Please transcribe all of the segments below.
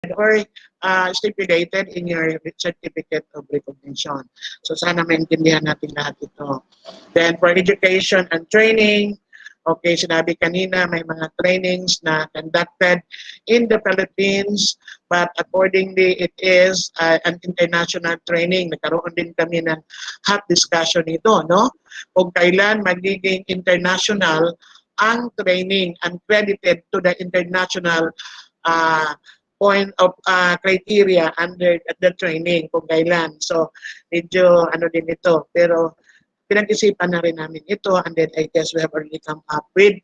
or stipulated in your certificate of recognition. So sana maintindihan natin lahat ito. Then for education and training, okay, sinabi kanina may mga trainings na conducted in the Philippines, but accordingly it is an international training. Nagkaroon din kami ng hot discussion nito, no? Kung kailan magiging international ang training and credited to the international point of criteria under the training kung kailan. So, medyo ano din ito. Pero pinag-isipan na rin namin ito, and then I guess we have already come up with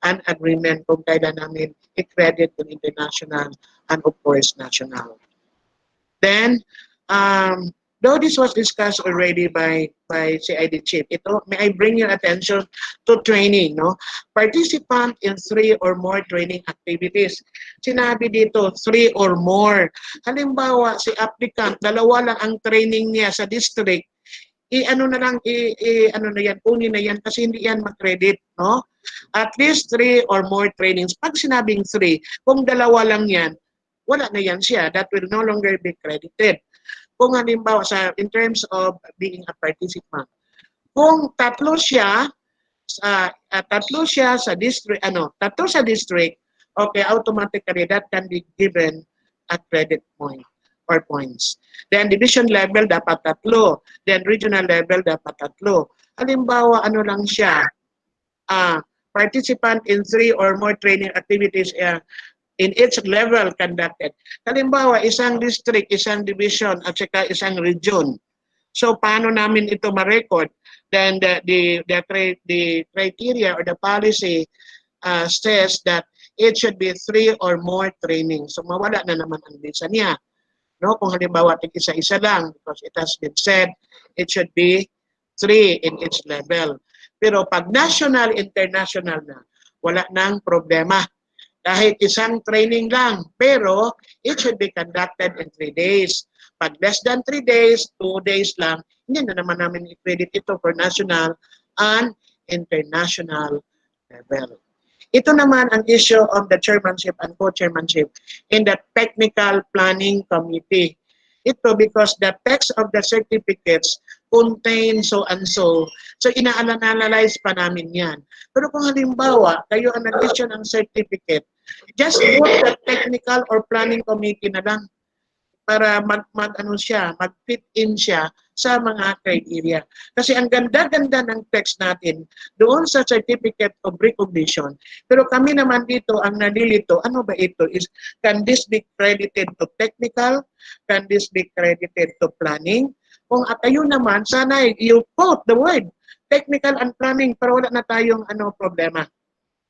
an agreement kung kailan namin i-credit to international and of course national. Then, though this was discussed already by CID Chief, ito, may I bring your attention to training, no? Participant in 3 or more training activities. Sinabi dito, 3 or more. Halimbawa, si applicant, 2 lang ang training niya sa district, ano na lang, ano na yan, kunin na yan kasi hindi yan mag-credit, no? At least 3 or more trainings. Pag sinabing 3, kung 2 lang yan, wala na yan siya. That will no longer be credited. Kung halimbawa in terms of being a participant. Kung 3 siya sa district, 3 sa district, okay, automatically that can be given a credit point or points. Then division level dapat 3. Then regional level dapat 3. Halimbawa, ano lang siya, participant in 3 or more training activities in each level conducted. Halimbawa, isang district, isang division, at saka isang region. So, paano namin ito ma-record? Then the criteria or the policy says that it should be 3 or more training. So, mawala na naman ang visa niya. No? Kung halimbawa, isa-isa lang, because it has been said, it should be 3 in each level. Pero pag national, international na, wala nang problema. Kahit isang training lang, pero it should be conducted in 3 days. Pag less than 3 days, 2 days lang, hindi na naman namin i-credit ito for national and international level. Ito naman ang issue of the chairmanship and co-chairmanship in the technical planning committee. Ito because the text of the certificates contain so and so. So ina-analyze pa namin yan. Pero kung halimbawa, kayo ang nag-issue ng certificate, just put the technical or planning committee na lang para mag-fit in siya sa mga criteria. Kasi ang ganda-ganda ng text natin doon sa certificate of recognition. Pero kami naman dito ang nalilito, ano ba ito? Can this be credited to technical? Can this be credited to planning? Kung kayo naman, sana you put the word technical and planning para wala na tayong problema.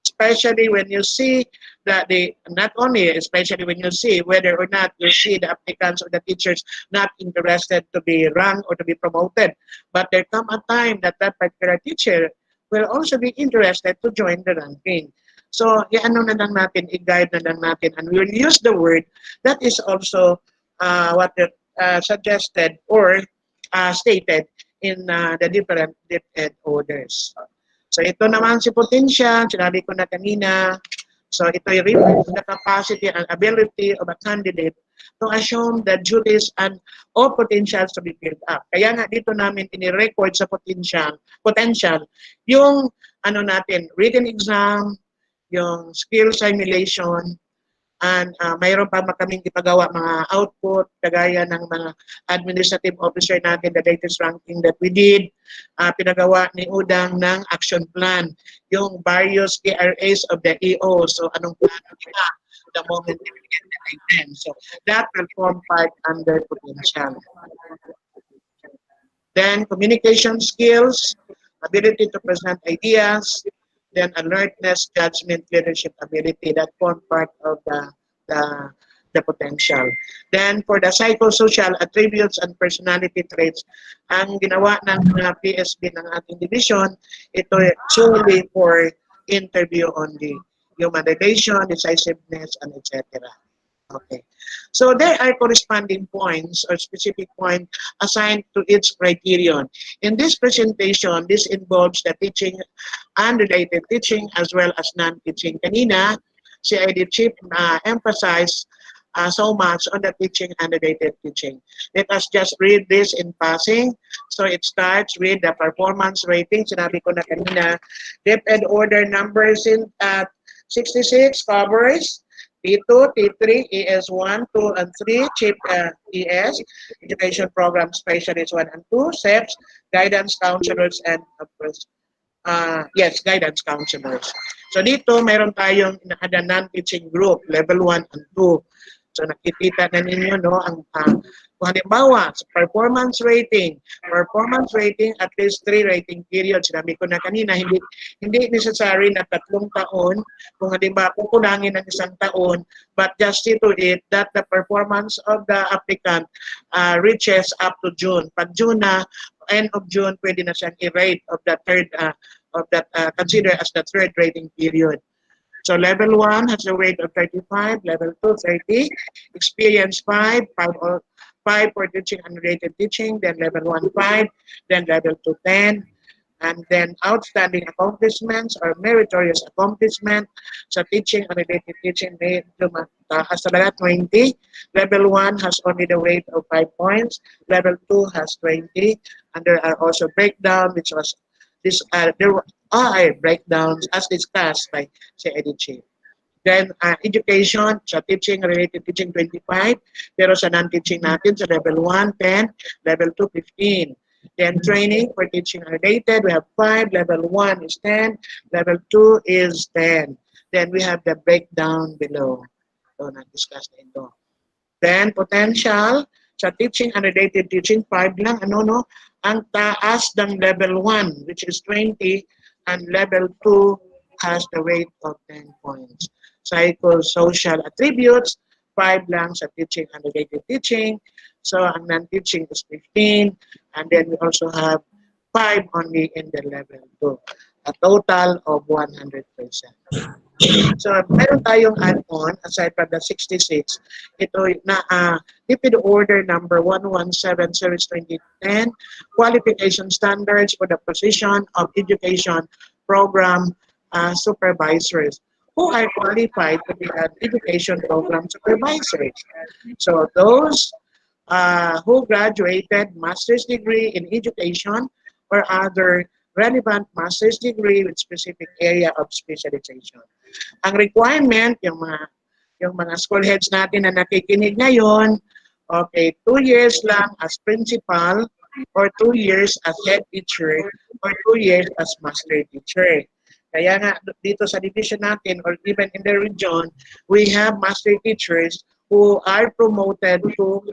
Especially when you see that especially when you see whether or not you see the applicants or the teachers not interested to be ranked or to be promoted. But there come a time that that particular teacher will also be interested to join the ranking. So, i-guide na lang natin, and we will use the word that is also what suggested or stated in the different DepEd orders. So ito naman si potential, sinabi ko na kanina. So ito reflects the capacity and ability of a candidate to assume the duties and all potentials to be filled up. Kaya nga dito namin ini-record sa potential yung written exam, yung skill simulation, and mayroon pa kaming ipagawa mga output kagaya ng mga administrative officer natin, the latest ranking that we did, pinagawa ni Udang ng action plan, yung various KRAs of the EO. So anong plano nila the moment they get the item. So that will form part under potential. Then communication skills, ability to present ideas, then alertness, judgment, leadership ability, that form part of the potential. Then for the psychosocial attributes and personality traits, ang ginawa ng PSB ng ating division, ito solely for interview only. Human relation, decisiveness, and etc. Okay. So there are corresponding points or specific point assigned to each criterion. In this presentation, this involves the teaching and related teaching as well as non-teaching. Kanina, CID Chief emphasized so much on the teaching and related teaching. Let us just read this in passing. So it starts with the performance rating. Sinabi ko na kanina, DepEd order numbers in 66 covers T2, T3, ES1, 2, and 3, CHIP ES, Education Program Specialist 1 and 2, SEPs, Guidance Counselors, and of course, yes, Guidance Counselors. So dito, meron tayong the non-teaching group, level 1 and 2. So nakikita na ninyo, no, ang kung halimbawa, sa performance rating at least 3 rating periods. Sinabi ko na kanina, hindi necessary na 3 taon, kung halimbawa kukulangin ng 1 taon, but just see to it that the performance of the applicant reaches up to June. Pag June na, end of June, pwede na siyang i-rate of the third, consider as the 3rd rating period. So level 1 has a rate of 35, level 2 30, experience 5 for teaching and related teaching, then level 1 5, then level 2 10, and then outstanding accomplishments or meritorious accomplishment sa teaching and related teaching may has talaga 20. Level 1 has only the weight of 5 points, level 2 has 20, and there are also breakdown which was there are breakdowns as discussed by si Edith Chief. Then education, sa teaching, related teaching 25, pero sa non-teaching natin sa level 1, 10, level 2, 15. Then training for teaching related, we have 5, level 1 is 10, level 2 is 10. Then we have the breakdown below. So na-discuss na ito. Then potential, sa teaching and related teaching, 5 lang, ang taas ng level 1, which is 20, and level 2 has the weight of 10 points. Psychosocial attributes, 5 lang sa teaching and related teaching. So ang non-teaching is 15, and then we also have 5 only in the level 2. A total of 100%. So meron tayong add-on aside from the 66. Ito na DepEd order number 117 series 2010, qualification standards for the position of education program supervisors who are qualified to be an education program supervisors. So those who graduated master's degree in education or other relevant master's degree with specific area of specialization. Ang requirement, yung mga school heads natin na nakikinig ngayon, okay, 2 years lang as principal or 2 years as head teacher or 2 years as master teacher. Kaya nga dito sa division natin or even in the region, we have master teachers who are promoted to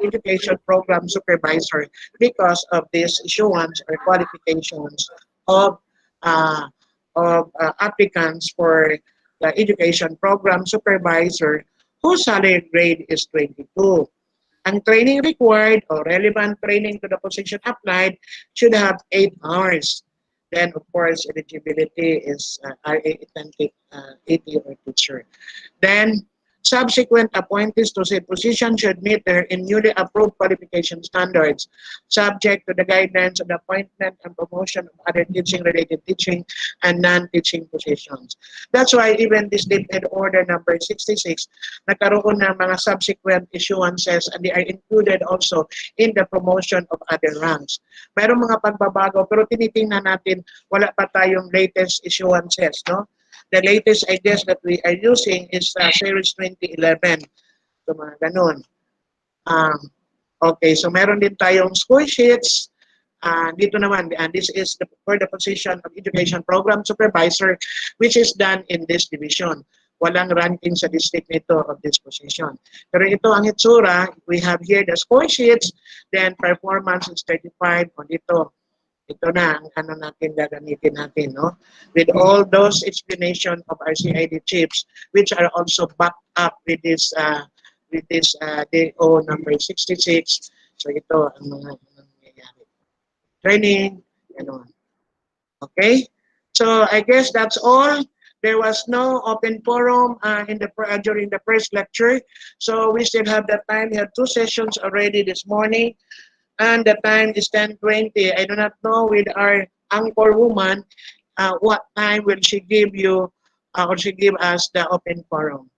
education program supervisor because of this issuance or qualifications of applicants for the education program supervisor whose salary grade is 22. Ang training required or relevant training to the position applied should have 8 hours. Then, of course, eligibility is RA 80 or teacher. Then, subsequent appointees to said position should meet their in newly approved qualification standards, subject to the guidelines of the appointment and promotion of other teaching-related teaching and non-teaching positions. That's why even this DepEd order number 66, nagkaroon ng mga subsequent issuances and they are included also in the promotion of other ranks. Mayroong mga pagbabago pero tinitingnan natin wala pa tayong latest issuances, no? The latest, I guess, that we are using is Series 2011. So, mga ganun. Okay, so meron din tayong score sheets. Dito naman, this is for the position of Education Program Supervisor, which is done in this division. Walang ranking sa district nito of this position. Pero ito ang itsura. We have here the score sheets, then performance is 35 on ito. Ito na ang natin gagamitin natin, no? With all those explanation of our CID chiefs, which are also backed up with this DO number 66. So ito ang mga nangyayari. Training, gano'n. Okay? So I guess that's all. There was no open forum during the first lecture. So we still have that time. We have 2 sessions already this morning. And the time is 10:20. I do not know with our anchor woman, what time will she give you or she give us the open forum.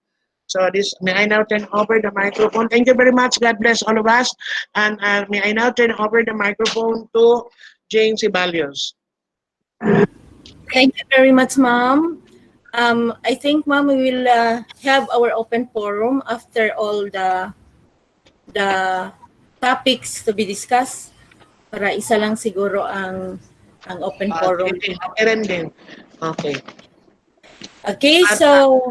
So may I now turn over the microphone. Thank you very much. God bless all of us. And may I now turn over the microphone to Jane Cibalios. Thank you very much, ma'am. I think, ma'am, we will have our open forum after all the topics to be discussed. Para isa lang siguro ang open forum. Okay rin din. Okay. Okay, so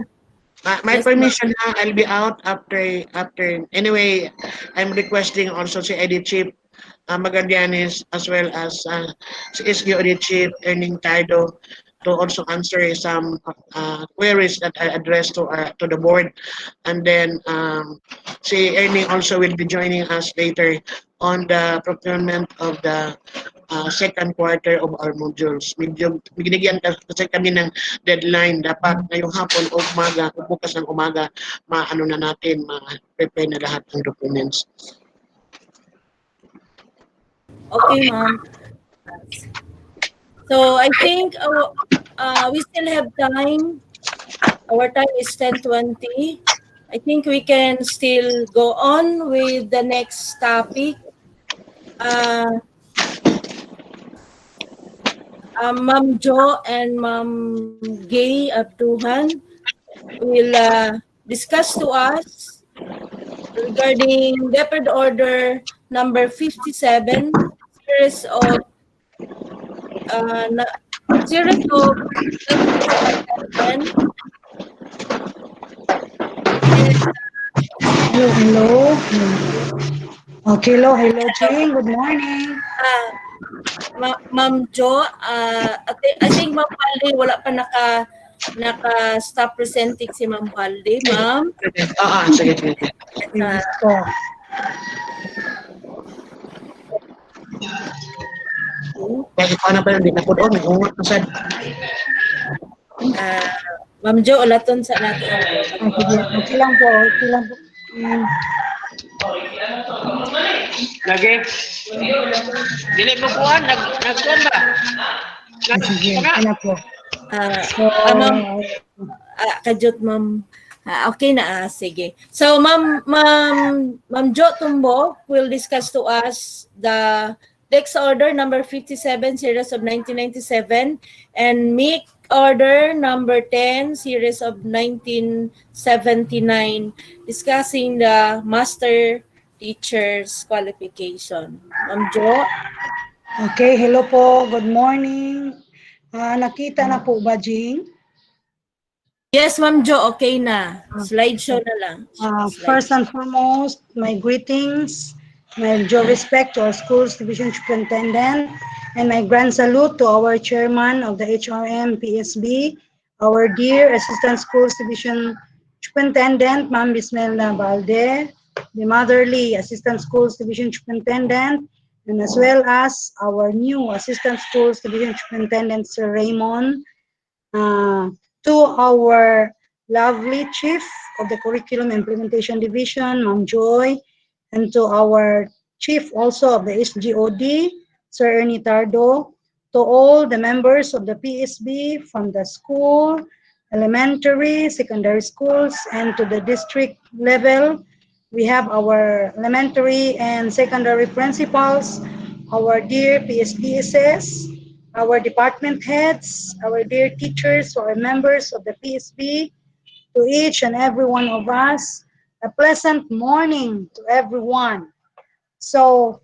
my yes, permission na, I'll be out after anyway, I'm requesting also si Edit Chief Magandianes as well as si SG Edit Chief Erning Taido to also answer some queries that I addressed to the board, and then si Erning also will be joining us later on the procurement of the second quarter of our modules. Medyo binigyan kasi kami ng deadline. Dapat ngayong hapon o umaga, o bukas ng umaga, maano na natin, ma-prepare na lahat ng documents. okay, ma'am. So I think we still have time. Our time is 10:20. I think we can still go on with the next topic. Ma'am Jo and Ma'am Gay Abduhan will discuss to us regarding DepEd Order number 57, series of 2010. Hello. Okay, hello, Ching. Good morning. Ma'am Jo, I think Ma'am Balde, wala pa naka-stop presenting si Ma'am Balde. Ma'am? Sige. Yes po. Kaya paano pa hindi na po doon, ungot na sad. Ma'am Jo, ulaton sa natin. Okay lang po. Lagi. Dili mo kuhan, nagkuhan ba? Sige, na po. Ma'am, kajot ma'am. Okay na, sige. So, Ma'am Jo Tumbo will discuss to us the Dex Order number 57, series of 1997, and MIC Order number 10, series of 1979, discussing the Master Teacher's Qualification. Ma'am Jo? Okay, hello po. Good morning. Nakita na po ba, Jing? Yes, Ma'am Jo, okay na. Slideshow na lang. First and foremost, my greetings, my due respect to our school's division superintendent, and my grand salute to our chairman of the HRM PSB, our dear assistant schools division superintendent, Ma'am Bismelda Balde, the motherly assistant schools division superintendent, and as well as our new assistant schools division superintendent, Sir Raymond, to our lovely chief of the curriculum implementation division, Ma'am Joy, and to our chief also of the SGOD, Sir Ernie Tardo, to all the members of the PSB from the school, elementary, secondary schools, and to the district level. We have our elementary and secondary principals, our dear PSBSS, our department heads, our dear teachers, our members of the PSB, to each and every one of us, a pleasant morning to everyone. So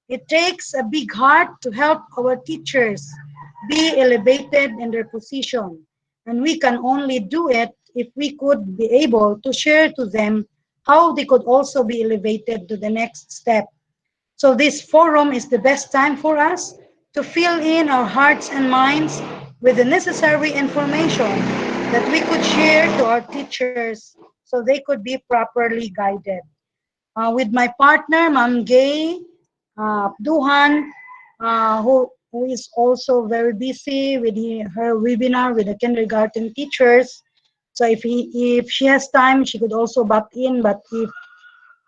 it takes a big heart to help our teachers be elevated in their position. And we can only do it if we could be able to share to them how they could also be elevated to the next step. So this forum is the best time for us to fill in our hearts and minds with the necessary information that we could share to our teachers so they could be properly guided. With my partner, Ma'am Gay Duhan, who is also very busy with her webinar with the kindergarten teachers. So if she has time, she could also butt in, but if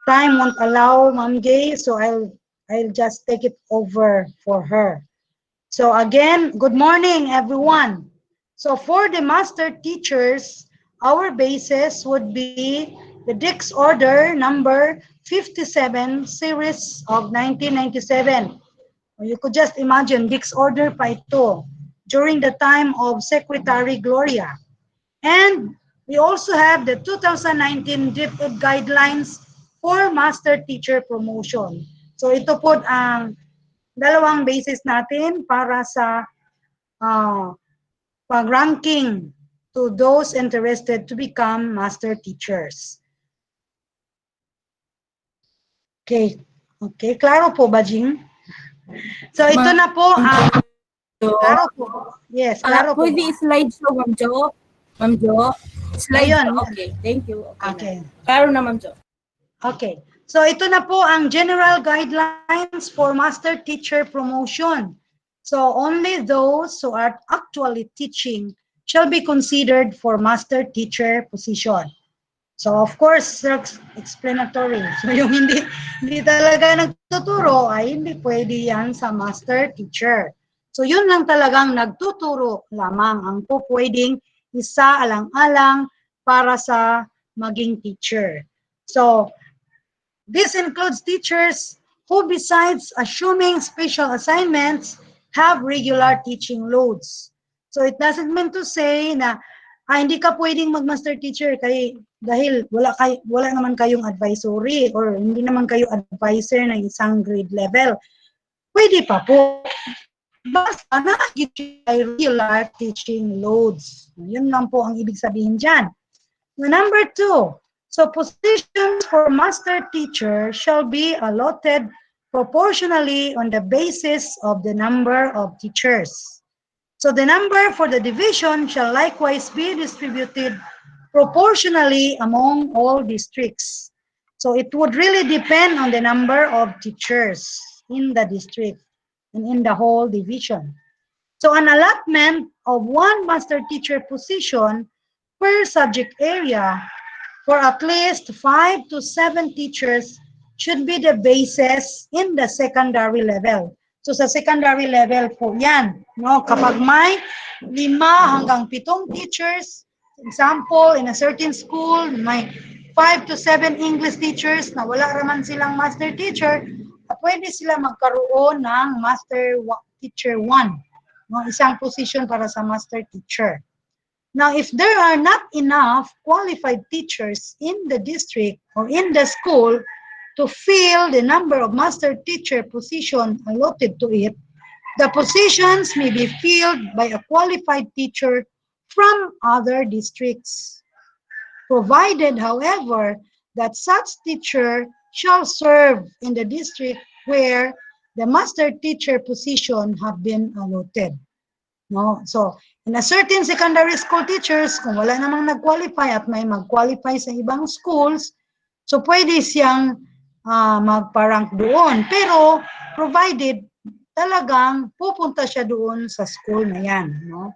time won't allow, Ma'am Gay, so I'll just take it over for her. So again, good morning, everyone. So for the master teachers, our basis would be the Dix Order number 57, series of 1997. You could just imagine, Dix Order pa ito during the time of Secretary Gloria. And we also have the 2019 DepEd guidelines for master teacher promotion. So ito po ang dalawang basis natin para sa pag-ranking to those interested to become master teachers. Okay. Okay, klaro po ba, Jing? So ito na po ang klaro po. Yes, klaro po. Pwede slide show, Ma'am Jo? Ma'am Jo? Slide Ayun. show. Okay, thank you. Okay. Klaro na, Ma'am Jo. Okay. So ito na po ang general guidelines for master teacher promotion. So only those who are actually teaching shall be considered for master teacher position. So of course, self-explanatory. So yung hindi talaga nagtuturo ay hindi pwede yan sa master teacher. So yun lang talagang nagtuturo lamang ang po pwedeng isa alang-alang para sa maging teacher. So this includes teachers who, besides assuming special assignments, have regular teaching loads. So it doesn't mean to say na hindi ka pwedeng mag-master teacher dahil wala naman kayong advisory or hindi naman kayo advisor ng isang grade level. Pwede pa po. Basta na regular teaching loads. Yun lang po ang ibig sabihin dyan. Number 2, so positions for master teacher shall be allotted proportionally on the basis of the number of teachers. So the number for the division shall likewise be distributed proportionally among all districts. So it would really depend on the number of teachers in the district and in the whole division. So an allotment of one master teacher position per subject area for at least 5 to 7 teachers should be the basis in the secondary level. So sa secondary level po yan, no? Kapag may 5 hanggang 7 teachers, example, in a certain school, may 5 to 7 English teachers na wala raman silang master teacher, pwede sila magkaroon ng master teacher 1, no? Isang position para sa master teacher. Now, if there are not enough qualified teachers in the district or in the school to fill the number of master teacher positions allotted to it, the positions may be filled by a qualified teacher from other districts, provided, however, that such teacher shall serve in the district where the master teacher position have been allotted. No? So, in a certain secondary school teachers, kung wala namang nag-qualify at may mag-qualify sa ibang schools, so pwede siyang magpa-rank doon. Pero, provided talagang pupunta siya doon sa school na yan. No?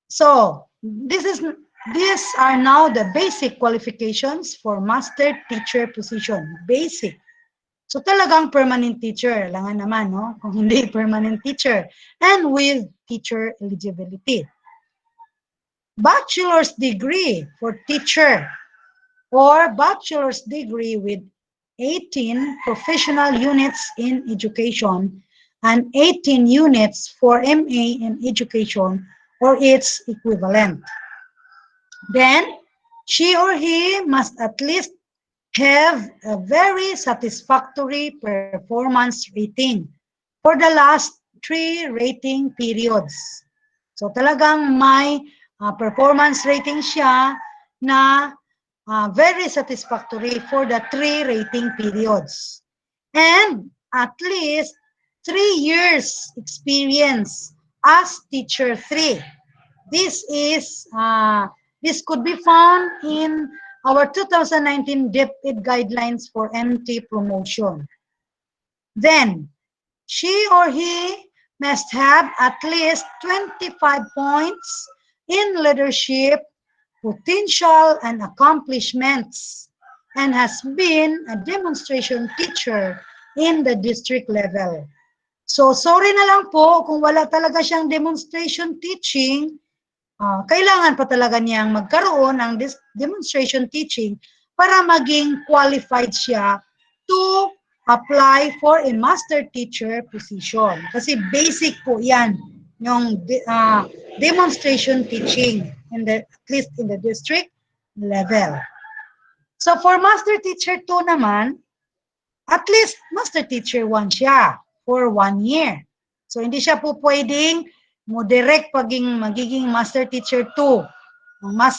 So, these are now the basic qualifications for master teacher position. Basic. So talagang permanent teacher, langan naman, no? Kung hindi permanent teacher, and with teacher eligibility. Bachelor's degree for teacher or bachelor's degree with 18 professional units in education and 18 units for MA in education or its equivalent. Then, she or he must at least have a very satisfactory performance rating for the last 3 rating periods. So talagang may performance rating siya na very satisfactory for the 3 rating periods. And at least 3 years experience as teacher 3. This could be found in our 2019 DepEd guidelines for MT promotion. Then, she or he must have at least 25 points in leadership, potential, and accomplishments, and has been a demonstration teacher in the district level. So, sorry na lang po kung wala talaga siyang demonstration teaching, kailangan pa talaga niyang magkaroon ng demonstration teaching para maging qualified siya to apply for a master teacher position. Kasi basic po yan, yung demonstration teaching, at least in the district level. So for master teacher 2 naman, at least master teacher 1 siya for 1 year. So hindi siya po pwedeng direct magiging master teacher 2.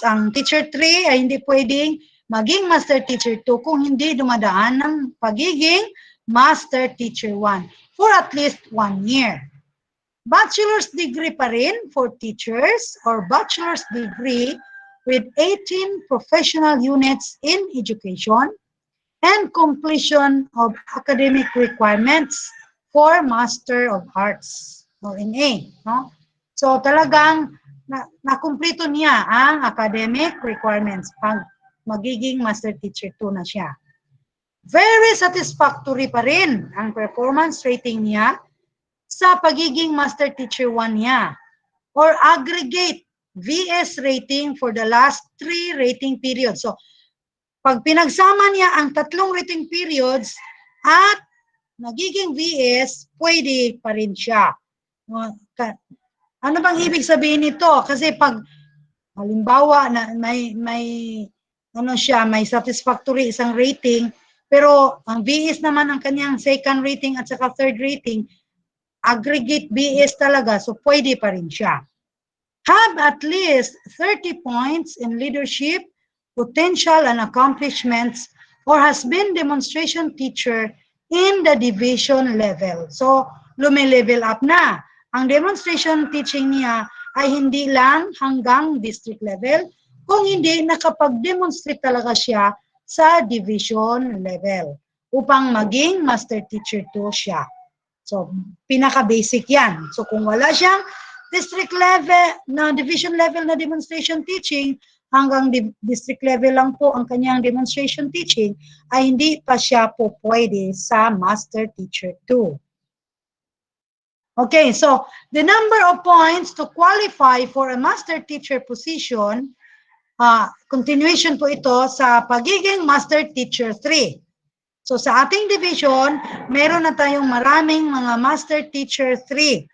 Ang teacher 3 ay hindi pwedeng maging master teacher 2 kung hindi dumadaan ng pagiging master teacher 1 for at least 1 year. Bachelor's degree pa rin for teachers or bachelor's degree with 18 professional units in education and completion of academic requirements for Master of Arts or MA. No? So talagang nakumpleto niya ang academic requirements pag magiging Master Teacher 2 na siya. Very satisfactory pa rin ang performance rating niya sa pagiging Master Teacher 1 niya or aggregate VS rating for the last 3 rating periods. So, pag pinagsama niya ang 3 rating periods at nagiging VS, pwede pa rin siya. Ano bang ibig sabihin nito? Kasi pag halimbawa na may satisfactory isang rating, pero ang VS naman ang kanyang second rating at saka third rating, aggregate BS talaga, so pwede pa rin siya. Have at least 30 points in leadership, potential and accomplishments, or has been demonstration teacher in the division level. So, lume-level up na. Ang demonstration teaching niya ay hindi lang hanggang district level, kung hindi nakapag-demonstrate talaga siya sa division level upang maging master teacher 2 siya. So, pinaka-basic yan. So, kung wala siyang district level, division level na demonstration teaching, hanggang district level lang po ang kanyang demonstration teaching, ay hindi pa siya po pwede sa master teacher 2. Okay, so the number of points to qualify for a master teacher position, continuation po ito sa pagiging master teacher 3. So sa ating division, meron na tayong maraming mga master teacher 3.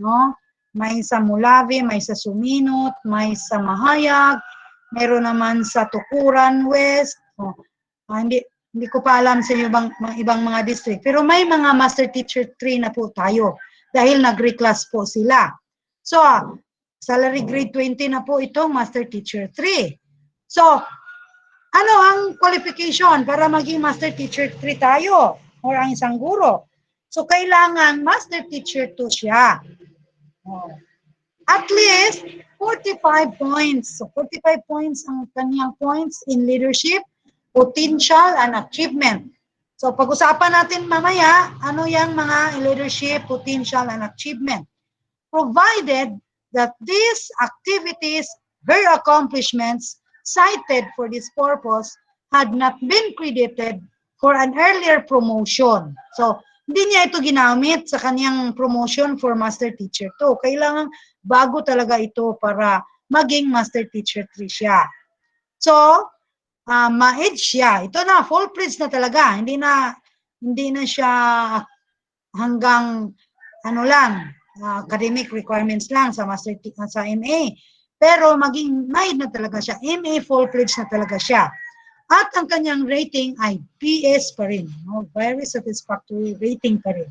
No? May sa Mulavi, may sa Suminot, may sa Mahayag, meron naman sa Tukuran West. Hindi ko pa alam sa ibang mga district. Pero may mga master teacher 3 na po tayo dahil nag-reclass po sila. So, salary grade 20 na po itong master teacher 3. So, ano ang qualification para maging master teacher 3 tayo or ang isang guro? So, kailangan master teacher 2 siya. At least 45 points. So, 45 points ang kanyang points in leadership, potential, and achievement. So, pag-usapan natin mamaya, ano yung mga leadership, potential, and achievement. Provided that these activities, her accomplishments, cited for this purpose, had not been credited for an earlier promotion. So, hindi niya ito ginamit sa kanyang promotion for Master Teacher 2. Kailangan bago talaga ito para maging Master Teacher 3 siya. So, ma-age siya. Ito na, full-fledged na talaga. Hindi na siya hanggang academic requirements lang sa MA. Pero maging MAID na talaga siya. MA full-fledged na talaga siya. At ang kanyang rating ay PS pa rin. No? Very satisfactory rating pa rin.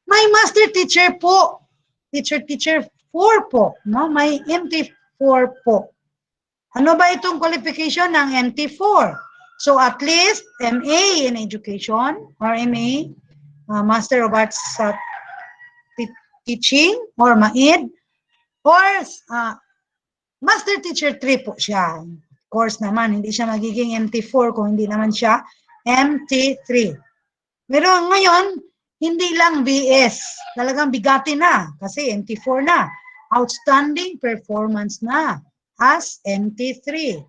May master teacher po. Teacher 4 po. No? May MT4 po. Ano ba itong qualification ng MT4? So at least MA in Education or MA, Master of Arts Teaching or MAID or Master Teacher 3 po siya. Course naman, hindi siya magiging MT4 kung hindi naman siya MT3. Pero ngayon, hindi lang BS. Talagang bigati na kasi MT4 na. Outstanding performance na as MT3.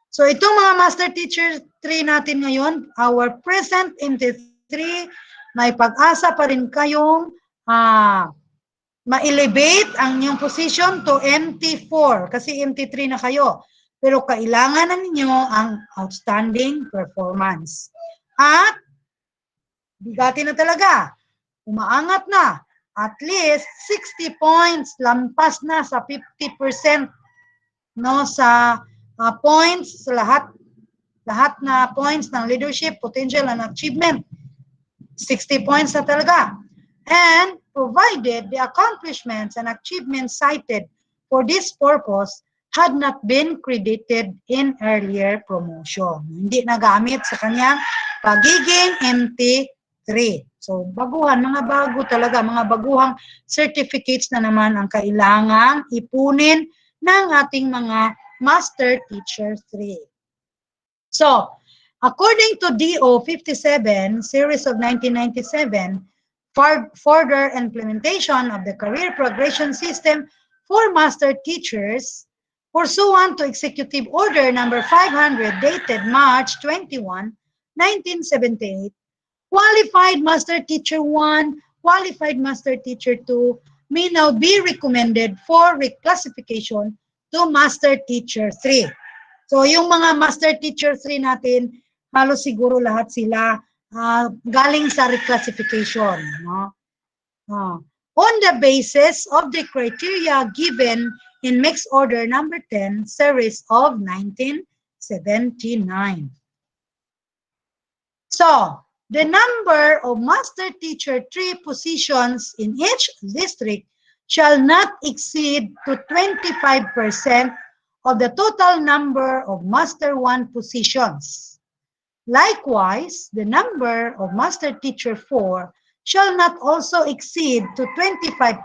So itong mga Master Teacher 3 natin ngayon, our present MT3, may pag-asa pa rin kayong ma-elevate ang inyong position to MT4 kasi MT3 na kayo. Pero kailangan na ninyo ang outstanding performance. At bigati na talaga. Umaangat na. At least 60 points. Lampas na sa 50% no, sa points, sa lahat na points ng leadership, potential, and achievement. 60 points na talaga. And provided the accomplishments and achievements cited for this purpose had not been credited in earlier promotion. Hindi nagamit sa kanyang pagiging MT3. So, baguhan, mga bago talaga, mga baguhang certificates na naman ang kailangang ipunin ng ating mga Master Teacher 3. So, according to DO 57, series of 1997, further implementation of the career progression system for master teachers, pursuant to Executive Order number 500 dated March 21, 1978, qualified master teacher 1, qualified master teacher 2 may now be recommended for reclassification to master teacher 3. So yung mga master teacher 3 natin, halos siguro lahat sila galing sa reclassification. No? On the basis of the criteria given in Mixed Order number 10, series of 1979. So, the number of master teacher 3 positions in each district shall not exceed to 25% of the total number of master 1 positions. Likewise, the number of master teacher 4 shall not also exceed to 25%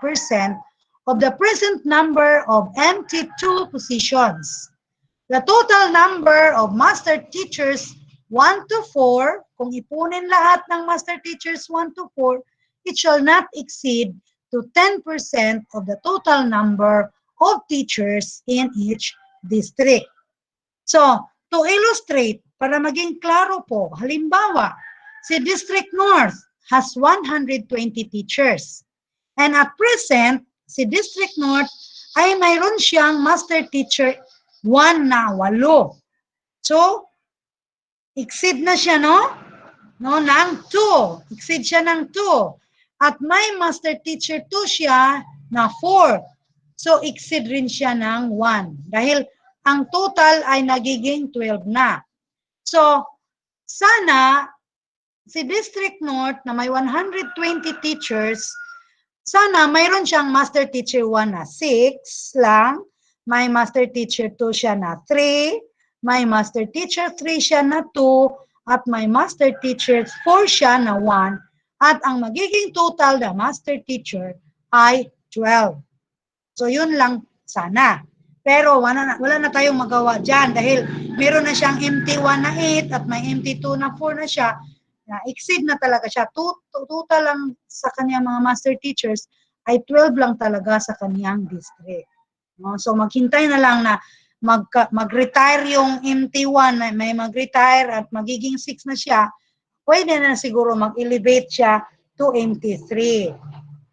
of the present number of MT2 positions. The total number of master teachers 1 to 4, kung ipunin lahat ng master teachers 1 to 4, it shall not exceed to 10% of the total number of teachers in each district. So, to illustrate, para maging klaro po, halimbawa, si District North has 120 teachers. And at present, si District North ay mayroon siyang master teacher 1 na 8. So, exceed na siya, no? No, ng 2. Exceed siya ng 2. At may master teacher 2 siya na 4. So, exceed rin siya ng 1. Dahil ang total ay nagiging 12 na. So, sana si District North na may 120 teachers, sana mayroon siyang master teacher 1 na 6 lang, may master teacher 2 siya na 3, may master teacher 3 siya na 2, at may master teacher 4 siya na 1, at ang magiging total na master teacher ay 12. So, yun lang sana. Pero wala na tayong magawa dyan dahil meron na siyang MT1 na 8 at may MT2 na 4 na siya. Na-exceed na talaga siya. Total lang sa kanyang mga master teachers ay 12 lang talaga sa kanyang district. No? So maghintay na lang na mag-retire yung MT1, may mag-retire at magiging 6 na siya, pwede na siguro mag-elevate siya to MT3.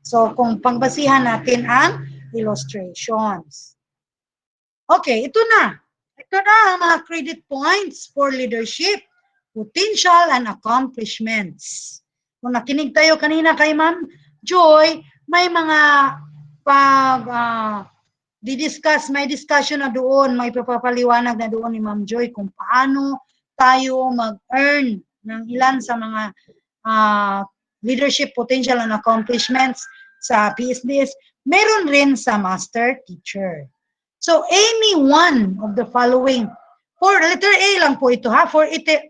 So kung pangbasihan natin ang illustrations. Okay, ito na. Ito na ang mga credit points for leadership, potential, and accomplishments. Kung nakinig tayo kanina kay Ma'am Joy, may mga may discussion na doon, may papapaliwanag na doon ni Ma'am Joy kung paano tayo mag-earn ng ilan sa mga leadership, potential, and accomplishments sa PSDS. Meron rin sa master teacher. So, any one of the following, for letter A lang po ito ha,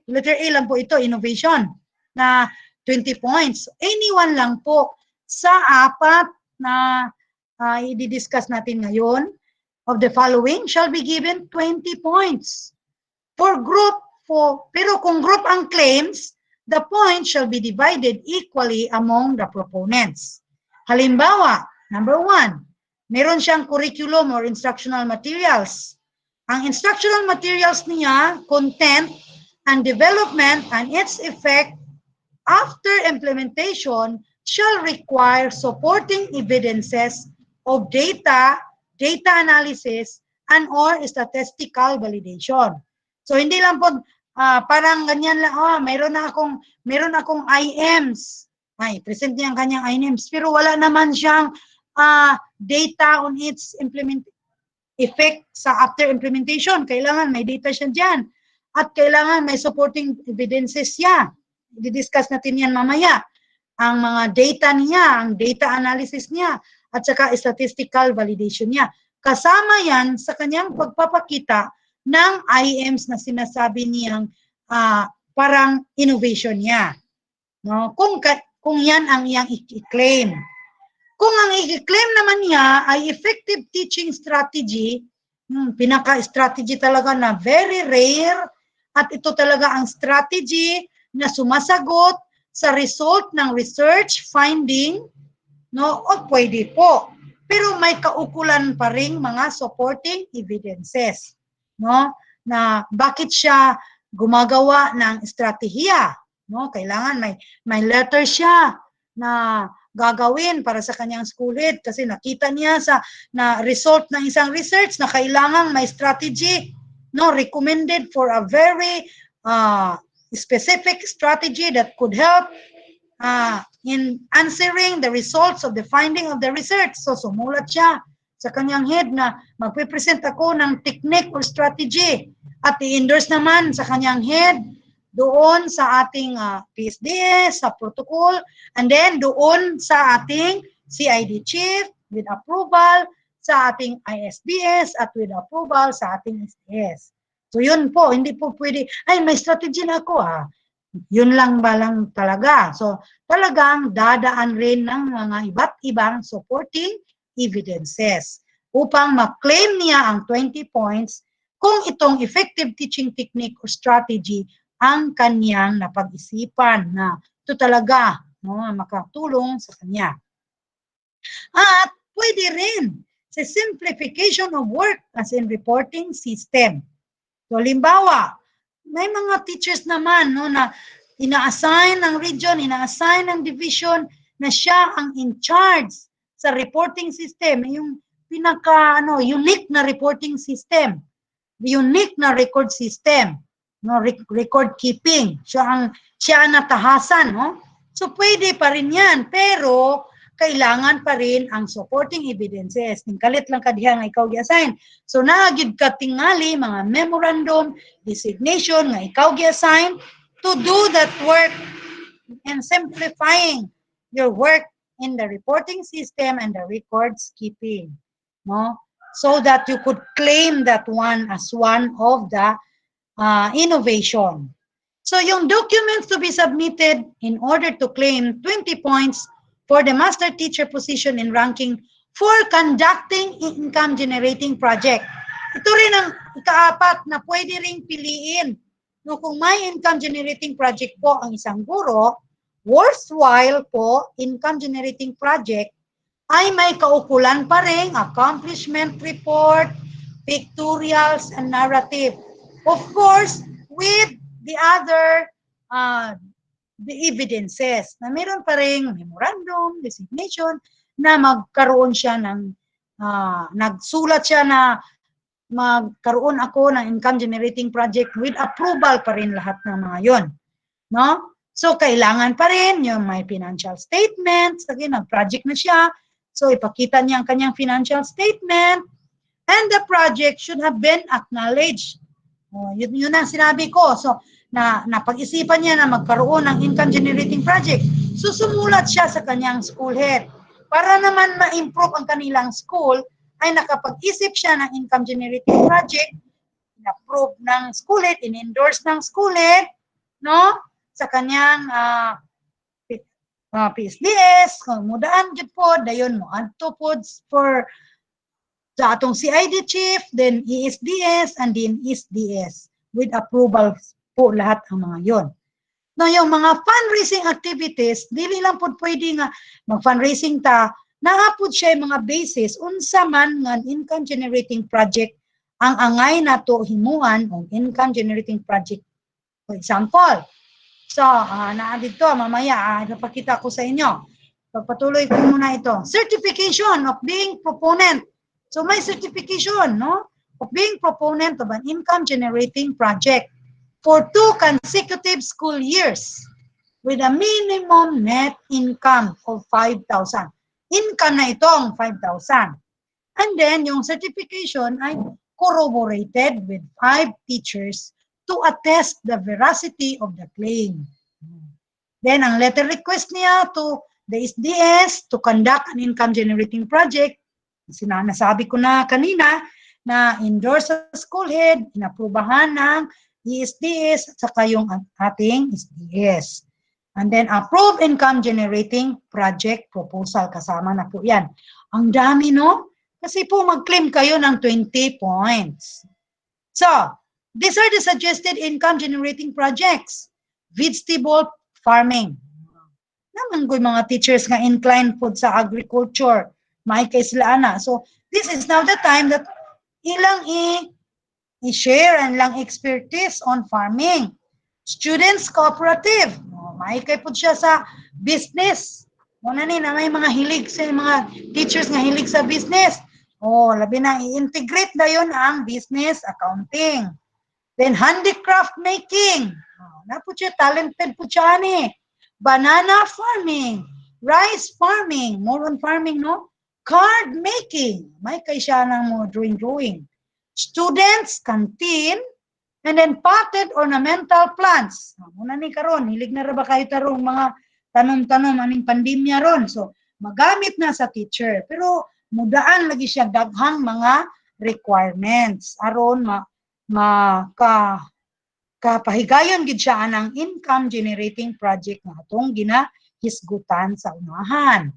letter A lang po ito, innovation, na 20 points. Any one lang po sa apat na i-discuss natin ngayon of the following shall be given 20 points. For group, pero kung group ang claims, the points shall be divided equally among the proponents. Halimbawa, number 1, meron siyang curriculum or instructional materials. Ang instructional materials niya, content and development and its effect after implementation shall require supporting evidences of data analysis, and or statistical validation. So hindi lang po parang ganyan lang, meron akong IMs. Ay, present niya ang kanyang IMs, pero wala naman siyang data on its effect sa after implementation. Kailangan may data siya dyan. At kailangan may supporting evidences siya. I-discuss natin yan mamaya. Ang mga data niya, ang data analysis niya, at saka statistical validation niya. Kasama yan sa kanyang pagpapakita ng IMs na sinasabi niyang parang innovation niya. No? Kung yan ang iyang i-claim. Kung ang i-claim naman niya ay effective teaching strategy, pinaka-strategy talaga na very rare, at ito talaga ang strategy na sumasagot sa result ng research finding, no, o pwede po. Pero may kaukulan pa ring mga supporting evidences, no, na bakit siya gumagawa ng estratehiya, no? Kailangan may letter siya na gagawin para sa kanyang school head kasi nakita niya na result ng isang research na kailangan may strategy, no, recommended for a very specific strategy that could help in answering the results of the finding of the research. So sumulat siya sa kanyang head na magpe-present ako ng technique or strategy at i-endorse naman sa kanyang head doon sa ating PSDS, sa protocol, and then doon sa ating CID chief with approval, sa ating ISDS at with approval sa ating SDS. So yun po, hindi po pwede, ay may strategy na ako Yun lang ba lang talaga. So talagang dadaan rin ng mga iba't ibang supporting evidences upang ma-claim niya ang 20 points kung itong effective teaching technique or strategy ang kanyang napag-isipan na ito talaga, no, makatulong sa kanya. At pwede rin sa simplification of work as in reporting system. So, halimbawa, may mga teachers naman, no, na ina-assign ng region, ina-assign ng division na siya ang in charge sa reporting system, yung unique na reporting system, unique na record system, no, record keeping. Siya ang natahasan, no? So pwede pa rin 'yan, pero kailangan pa rin ang supporting evidences. Kalit lang kadiha nga ikaw gi-assign. So naagid ka tingali mga memorandum, designation nga ikaw gi-assign to do that work and simplifying your work in the reporting system and the records keeping, no? So that you could claim that one as one of the innovation. So yung documents to be submitted in order to claim 20 points for the master teacher position in ranking for conducting income generating project. Ito rin ang ikaapat na pwede ring piliin. No, kung may income generating project po ang isang guro, worthwhile po income generating project ay may kaukulan pa rin accomplishment report, pictorials, and narrative. Of course, with the other the evidences na meron pa rin memorandum, designation, na magkaroon siya ng, nagsulat siya na magkaroon ako ng income generating project with approval pa rin lahat ng mga yon, no? So, kailangan pa rin yung may financial statement, sige, nag-project na siya, so ipakita niya ang kanyang financial statement, and the project should have been acknowledged. Yun ang sinabi ko. So, napag-isipan niya na magkaroon ng income generating project. So, sumulat siya sa kanyang school head. Para naman ma-improve ang kanilang school, ay nakapag-isip siya ng income generating project, in-approve ng school head, in-endorse ng school head, no? Sa kanyang PSDS, kung mudaan dyan po, dayon mo, adto po for sa atong CID chief, then ESDS, and then SDS with approval po lahat ang mga yon. No, yung mga fundraising activities, dili lang po pwede nga mag-fundraising ta, naapod siya yung mga basis unsa man nga income generating project ang angay nato himuan o income generating project. For example, so naa dito mamaya ipakita ko sa inyo. Pagpatuloy ko muna ito. Certification of being proponent. So may certification, no? Of being proponent of an income-generating project for 2 consecutive school years with a minimum net income of 5,000. Income na itong 5,000. And then, yung certification ay corroborated with 5 teachers to attest the veracity of the claim. Then, ang letter request niya to the SDS to conduct an income-generating project. Nasabi ko na kanina na endorse sa school head, inaprubahan ng ESDS at saka yung ating SDS. And then, approve income-generating project proposal. Kasama na po yan. Ang dami, no? Kasi po mag-claim kayo ng 20 points. So, these are the suggested income-generating projects. Vegetable farming. Naman ko yung mga teachers nga inclined po sa agriculture. May kay sila ana. So, this is now the time that ilang i-share and lang expertise on farming. Students cooperative. May kay po siya sa business. Muna ni na may mga hilig sa mga teachers nga hilig sa business. Labi na i-integrate na yun ang business accounting. Then handicraft making. Na po siya, talented po siya ni. Banana farming, rice farming, more on farming, no? Card making, may kay siya ng mo drawing. Students, canteen, and then potted ornamental plants. Muna ni karon, hilig na ra ba kayo tarong mga tanom-tanom aning pandemya ron. So, magamit na sa teacher. Pero, mudaan lagi siya daghang mga requirements. Aron, kapahigayon gid siya anang income generating project nga atong ginahisgutan sa unahan.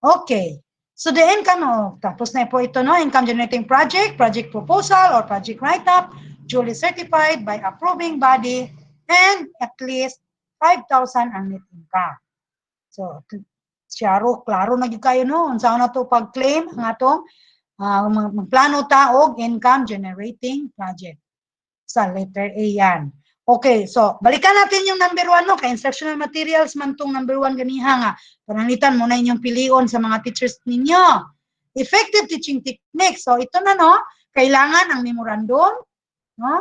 Okay. So the income tapos na po ito, no, income generating project, project proposal or project write-up duly certified by approving body and at least 5,000 ang net income. So klaro na gid kayo no unsa na to pag-claim ang atong magplano ta og income generating project. Sa letter A yan. Okay, so balikan natin yung number 1, no? Kay instructional materials man tong number 1 ganiha nga. Pananglitan mo na inyong pilion sa mga teachers ninyo. Effective teaching techniques. So ito na, no? Kailangan ang memorandum, no?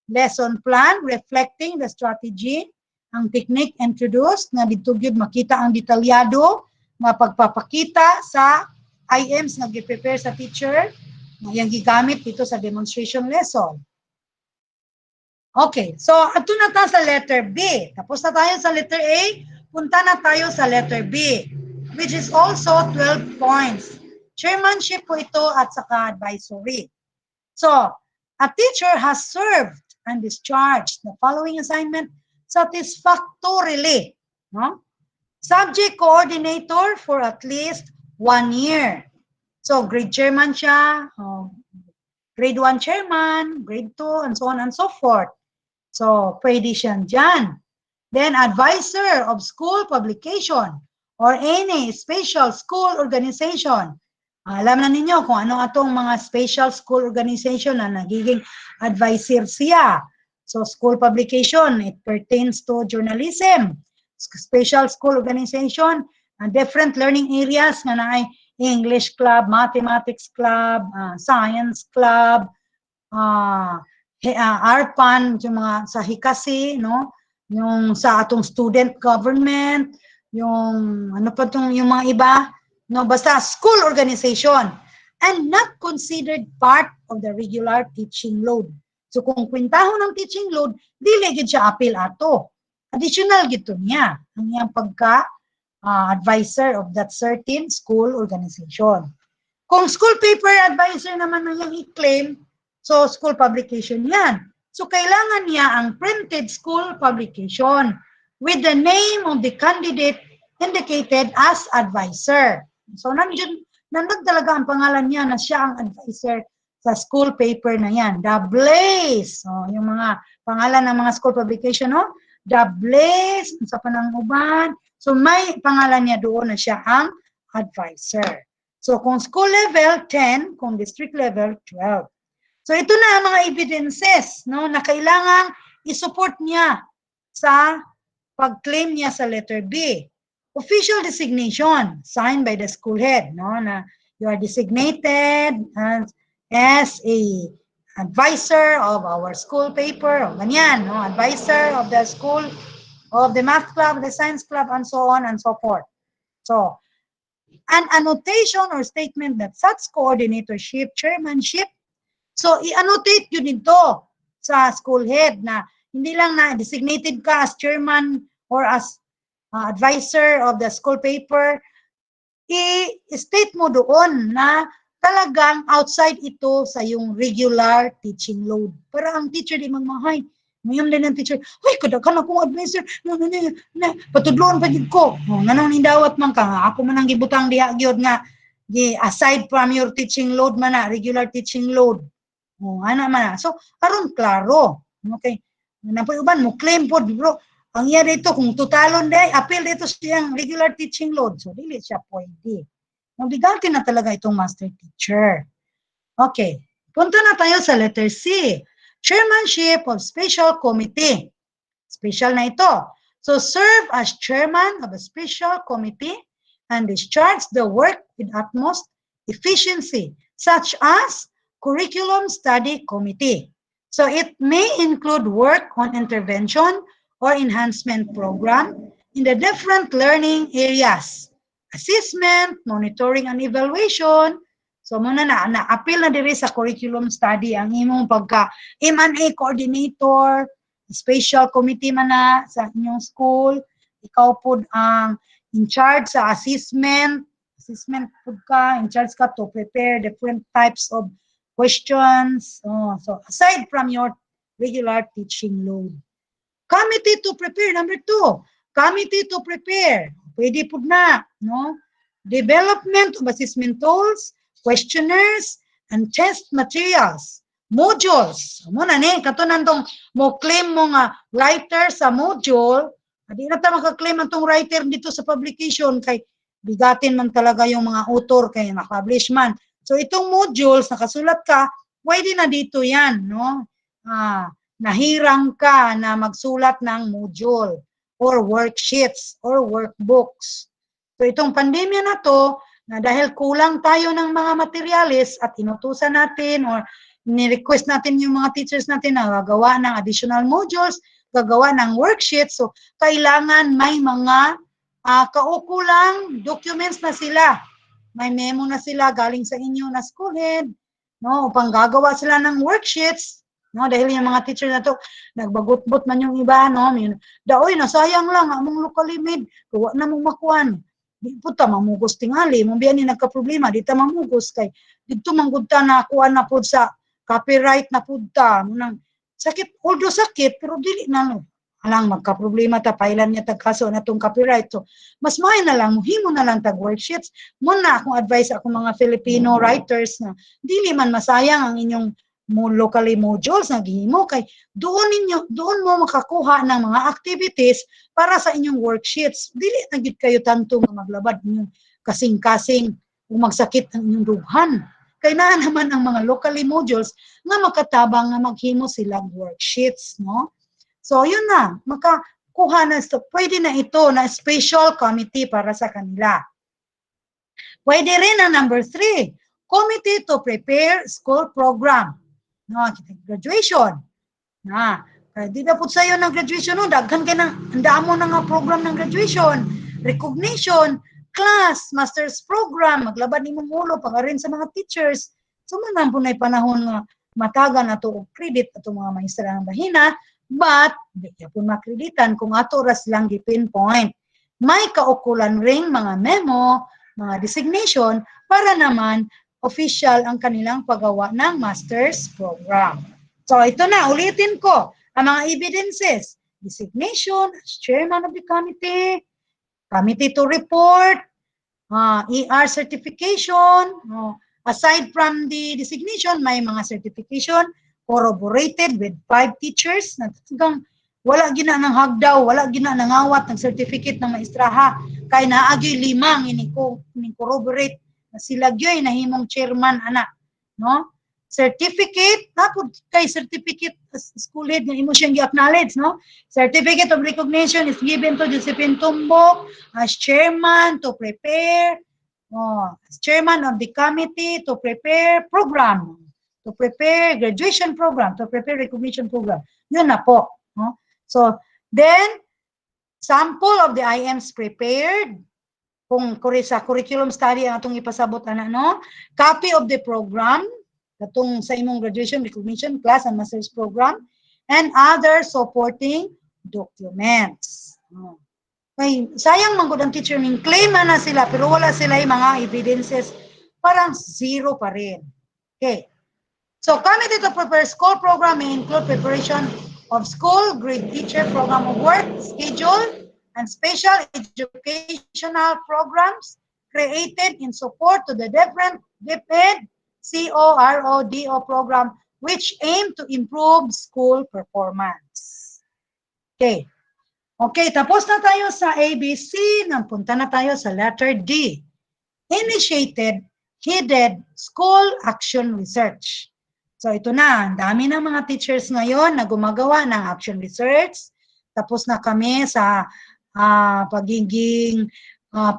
Lesson plan reflecting the strategy, ang technique introduced na dito gyud makita ang detalyado nga pagpapakita sa IMs nga gi-prepare sa teacher nga yang gigamit dito sa demonstration lesson. Okay, so ato na ta sa letter B. Tapos na tayo sa letter A, punta na tayo sa letter B, which is also 12 points. Chairmanship po ito at saka advisory. So, a teacher has served and discharged the following assignment satisfactorily. No? Subject coordinator for at least 1 year. So, grade chairman siya, grade 1 chairman, grade 2, and so on and so forth. So, pwede siya dyan. Then, advisor of school publication or any special school organization. Alam na ninyo kung ano atong mga special school organization na nagiging advisor siya. So, school publication, it pertains to journalism. Special school organization, different learning areas nga na ay English club, mathematics club, science club, ARPAN, yung mga sa hikasi, no? Yung sa atong student government, yung ano pa tong yung mga iba, no? Basta school organization and not considered part of the regular teaching load. So kung kwintahon ng teaching load, dili gid siya apil ato. Additional gito niya ang iyang pagka advisor of that certain school organization. Kung school paper advisor naman ang iyang i-claim, so, school publication yan. So, kailangan niya ang printed school publication with the name of the candidate indicated as advisor. So, nandun talaga ang pangalan niya na siya ang advisor sa school paper na yan. The Blaze. So, yung mga pangalan ng mga school publication, no? The Blaze, sa pananguban. So, may pangalan niya doon na siya ang advisor. So, kung school level, 10. Kung district level, 12. So ito na ang mga evidences, no, na kailangang i-support niya sa pag-claim niya sa letter B. official designation signed by the school head, no, na you are designated as a advisor of our school paper, o ganyan, no, advisor of the school, of the math club, the science club, and so on and so forth. So, an annotation or statement that such coordinatorship, chairmanship, so i-annotate yun dito sa school head na hindi lang na designated ka as chairman or as advisor of the school paper, i-state mo doon na talagang outside ito sa yung regular teaching load. Para ang teacher di magmahay. Ngayon din ang teacher, uy, kadaghan akong advisor, patudloon pa gid ko. Nanong nindawat man ka, ako man ang gibutang diha gyud nga, aside from your teaching load man na, regular teaching load. Ana man na. So, karon klaro. Okay. Napoy uban mo claim pod, bro. Ang iya dito kung totalon day, appeal dito siyang regular teaching load. So, dili siya pwede. Mabigatin na talaga itong master teacher. Okay. Punta na tayo sa letter C. Chairmanship of Special Committee. Special na ito. So, serve as chairman of a special committee and discharge the work with utmost efficiency, such as Curriculum Study Committee. So, it may include work on intervention or enhancement program in the different learning areas. Assessment, monitoring, and evaluation. So, muna na-appeal na diri sa curriculum study ang imong pagka-M&A coordinator, special committee man na sa inyong school. Ikaw po ang in charge sa assessment. Assessment po ka, in charge ka to prepare different types of questions. So, aside from your regular teaching load. Committee to prepare, number 2. Committee to prepare. Pwede po na, no? Development of assessment tools, questionnaires, and test materials. Modules. Muna ni, katunan tong mo claim mo nga writer sa module, hindi na ta makaklaim ang tong writer dito sa publication kay bigatin man talaga yung mga author kay na-publish man. So itong modules, nakasulat ka, pwede na dito yan, no? Nahirang ka na magsulat ng module or worksheets or workbooks. So itong pandemya na to, na dahil kulang tayo ng mga materyales at inutusan natin or ni-request natin yung mga teachers natin na gagawa ng additional modules, gagawa ng worksheets, so kailangan may mga kaukulang documents na sila. May memo na sila galing sa inyo na school head, no, upang gagawa sila ng worksheets, no, dahil yung mga teacher na to, nagbagot-bot man yung iba, no, daoy, nasayang lang, among locally made, kuha na mong makuan. Di po ta mamugos tingali, mong biyan ni nagka-problema, di ta mamugos kay, dito manggudta na kuan na po sa copyright na po ta, munang sakit, although sakit, pero dili na, no. Alang magka-problema ta, pailan niya tagkaso na itong copyright. So, mas may na lang, muhimo na lang tag-worksheets. Muna akong advice ako mga Filipino writers na dili man masayang ang inyong locally modules na gihimo kay doon mo makakuha ng mga activities para sa inyong worksheets. Dili na gid kayo tanto nga maglabad ninyong kasing-kasing kung magsakit ang inyong dughan. Kay naa naman ang mga locally modules nga makatabang nga maghimo silang worksheets, no? So, yun na, makakuha na, pwede na ito na special committee para sa kanila. Pwede rin ang number 3, committee to prepare school program. No, graduation. Di na po sa'yo ng graduation, no? Daghan ka ng, andaan mo na nga program ng graduation, recognition, class, master's program, maglabad ni mong ulo, pangarin sa mga teachers. So, man po na panahon nga matagan ato og credit ato mga maestra ng bahina, but di po makreditan kung ato ras lang gi-pinpoint. May kaukulan ring mga memo, mga designation para naman official ang kanilang paggawa ng master's program. So ito na, ulitin ko ang mga evidences. Designation as chairman of the committee, committee to report, ER certification, aside from the designation, may mga certification corroborated with 5 teachers na talagang wala gina ng hagdaw, wala gina ng awat ng certificate ng maestraha kay naagyoy 5 ini corroborate na sila gyoy nahimong chairman ana, no? certificate, tapos kay certificate school head nga imo siyang gi-acknowledge, no? Certificate of recognition is given to Josephine Tumbok as chairman to prepare, as chairman of the committee to prepare program, to prepare graduation program, to prepare recognition program. Yun na po. No? So, then, sample of the IMs prepared, kung sa curriculum study ang atong ipasabot na, no? Copy of the program, katong sa imong graduation, recognition, class, and master's program, and other supporting documents. Ay, sayang man gud ang teacher ning claim na sila, pero wala sila yung mga evidences, parang zero pa rin. Okay. So, committee to prepare school program may include preparation of school, grade teacher program of work, schedule, and special educational programs created in support to the different DepEd, CORODO program which aim to improve school performance. Okay. Okay, tapos na tayo sa ABC, napunta na tayo sa letter D. Initiated, headed, school action research. So ito na, ang dami ng mga teachers ngayon na gumagawa ng action research. Tapos na kami sa pagiging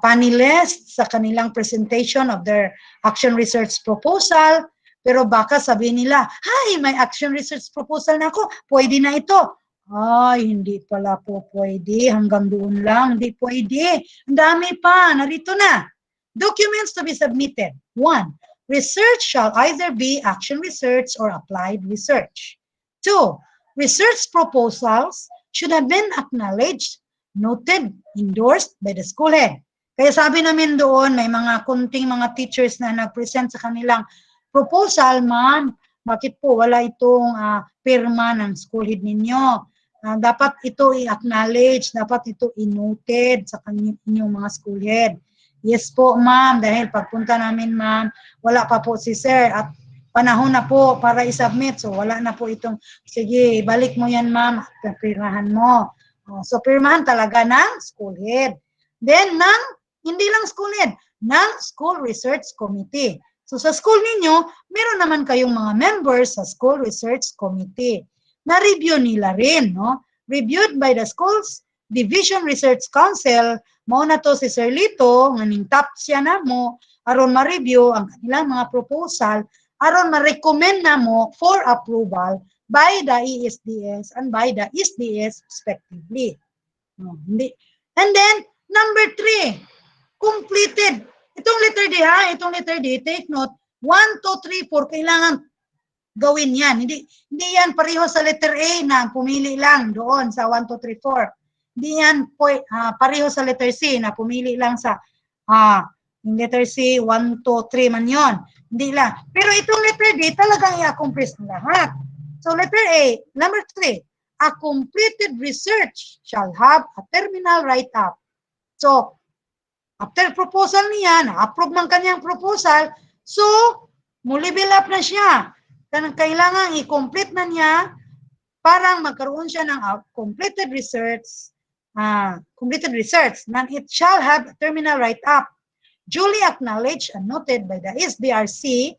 panelist sa kanilang presentation of their action research proposal. Pero baka sabihin nila, "Hay, may action research proposal na ako, pwede na ito." Ay, hindi pala po pwede. Hanggang doon lang, hindi pwede. Ang dami pa, narito na. Documents to be submitted. 1. Research shall either be action research or applied research. 2. Research proposals should have been acknowledged, noted, endorsed by the school head. Kaya sabi namin doon, may mga kunting mga teachers na nag-present sa kanilang proposal, "Ma'am, bakit po wala itong pirma ng school head ninyo? Dapat ito i-acknowledge, dapat ito i-noted sa inyong mga school head." Yes po, ma'am, dahil pagpunta namin, ma'am, wala pa po si sir at panahon na po para i-submit. So, wala na po itong, sige, balik mo yan, ma'am, pirmahan mo. So, pirmahan talaga ng school head. Then, hindi lang school head, ng school research committee. So, sa school ninyo, meron naman kayong mga members sa school research committee. Na-review nila rin, no? Reviewed by the schools Division Research Council, mao na to si Sir Lito, nganing top siya na mo, aron ma-review ang kanilang mga proposal, aron ma-recommend na mo for approval by the ESDS and by the SDS respectively. And then, number 3, completed. Itong letter D ha, itong letter D, take note, 1, 2, 3, 4, kailangan gawin yan. Hindi yan pareho sa letter A na pumili lang doon sa 1, 2, 3, 4. Hindi yan pareho sa letter C na pumili lang sa letter C, 1, 2, 3 man yun. Hindi lang. Pero itong letter D talagang i-accomplish na lahat. So letter A, number 3, a completed research shall have a terminal write-up. So, after proposal niya, na-approve man kanyang proposal, so, mo-level up na siya. Kailangan i-complete na niya parang magkaroon siya ng completed research, and it shall have a terminal write-up, duly acknowledged and noted by the SBRC,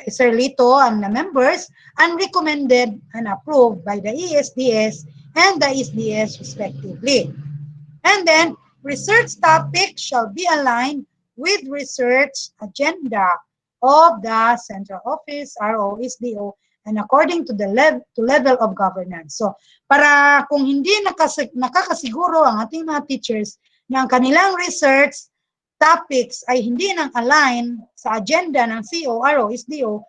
Sir Lito and the members, and recommended and approved by the ESDS and the SDS respectively. And then, research topic shall be aligned with research agenda of the central office, RO, SDO, and according to the level of governance. So, para kung hindi nakakasiguro ang ating mga teachers na ang kanilang research topics ay hindi nang align sa agenda ng CO, RO, SDO,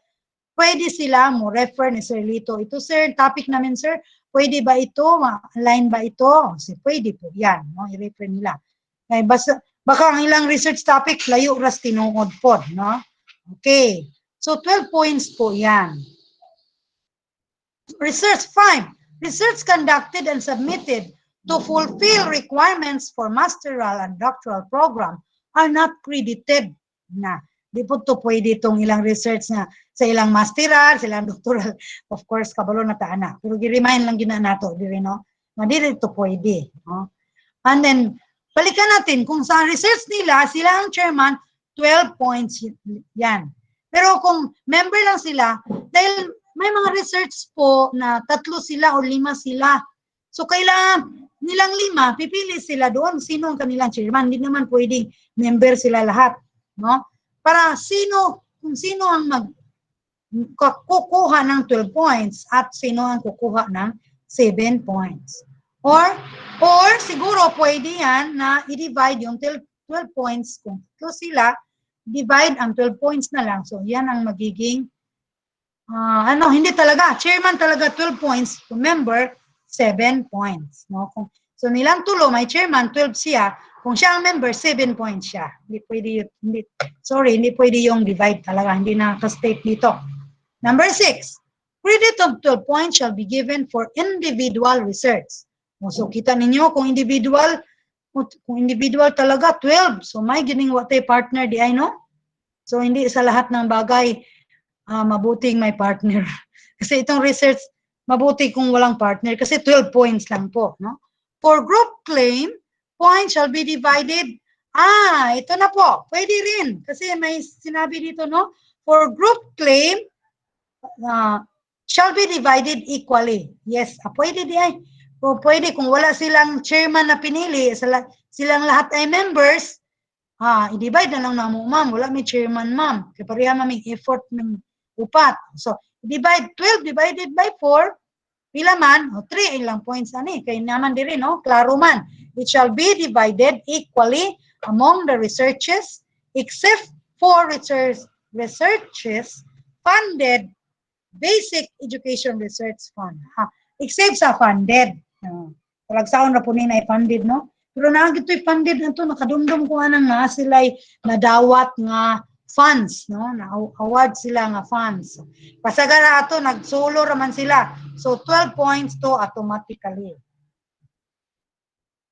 pwede sila mo refer ni Sir Lito. Ito, sir, topic namin, sir, pwede ba ito? Align ba ito? So, pwede po yan. No? I-refer nila. Ay, baka ang ilang research topic, layo ras tinuod po. No? Okay. So, 12 points po yan. Research 5. Research conducted and submitted to fulfill requirements for masteral and doctoral program are not credited na. Di po ito pwede itong ilang research na sa ilang masteral, sa ilang doctoral. Of course, kabalo na taana. Pero gi-remind lang gina nato, diri no? Na di ito pwede. No? And then, balikan natin, kung sa research nila, sila ang chairman, 12 points yan. Pero kung member lang sila, dahil may mga research po na 3 sila o 5 sila. So kailangan nilang 5, pipili sila doon sino ang kanilang chairman. Hindi naman pwedeng member sila lahat, no? Para kung sino ang kukuha ng 12 points at sino ang kukuha ng 7 points. Or siguro pwede yan na i-divide yung 12 points kung sila, divide ang 12 points na lang. So yan ang magiging hindi talaga. Chairman talaga 12 points. To member, 7 points. No? So nilang tulo, may chairman, 12 siya. Kung siya ang member, 7 points siya. Hindi pwede yung divide talaga. Hindi nakastate dito. Number 6, credit of 12 points shall be given for individual research. So kita ninyo, kung individual talaga, 12. So may ginawa tayo partner di ay, no? So hindi sa lahat ng bagay, mabuting may partner. Kasi itong research, mabuti kung walang partner kasi 12 points lang po, no? For group claim, points shall be divided. Ito na po. Pwede rin kasi may sinabi dito, no? For group claim, shall be divided equally. Yes, pwede di ay. O pwede kung wala silang chairman na pinili, silang lahat ay members, i-divide na lang na mo, ma'am. Wala may chairman, ma'am. Kaya pareha maming effort ng upat. So, divide 12 divided by 4, pila man? 3 ilang points ani. Kaya naman diri, no? Klaro man. It shall be divided equally among the researches except for researches funded basic education research fund. Except sa funded. Talagsaon na po nina funded, no? Pero ito'y funded na ito, nakadumdum ko anang nga sila'y nadawat nga funds, no? Na-award sila nga funds. Pasagara ato, nag-solo raman sila. So, 12 points to automatically.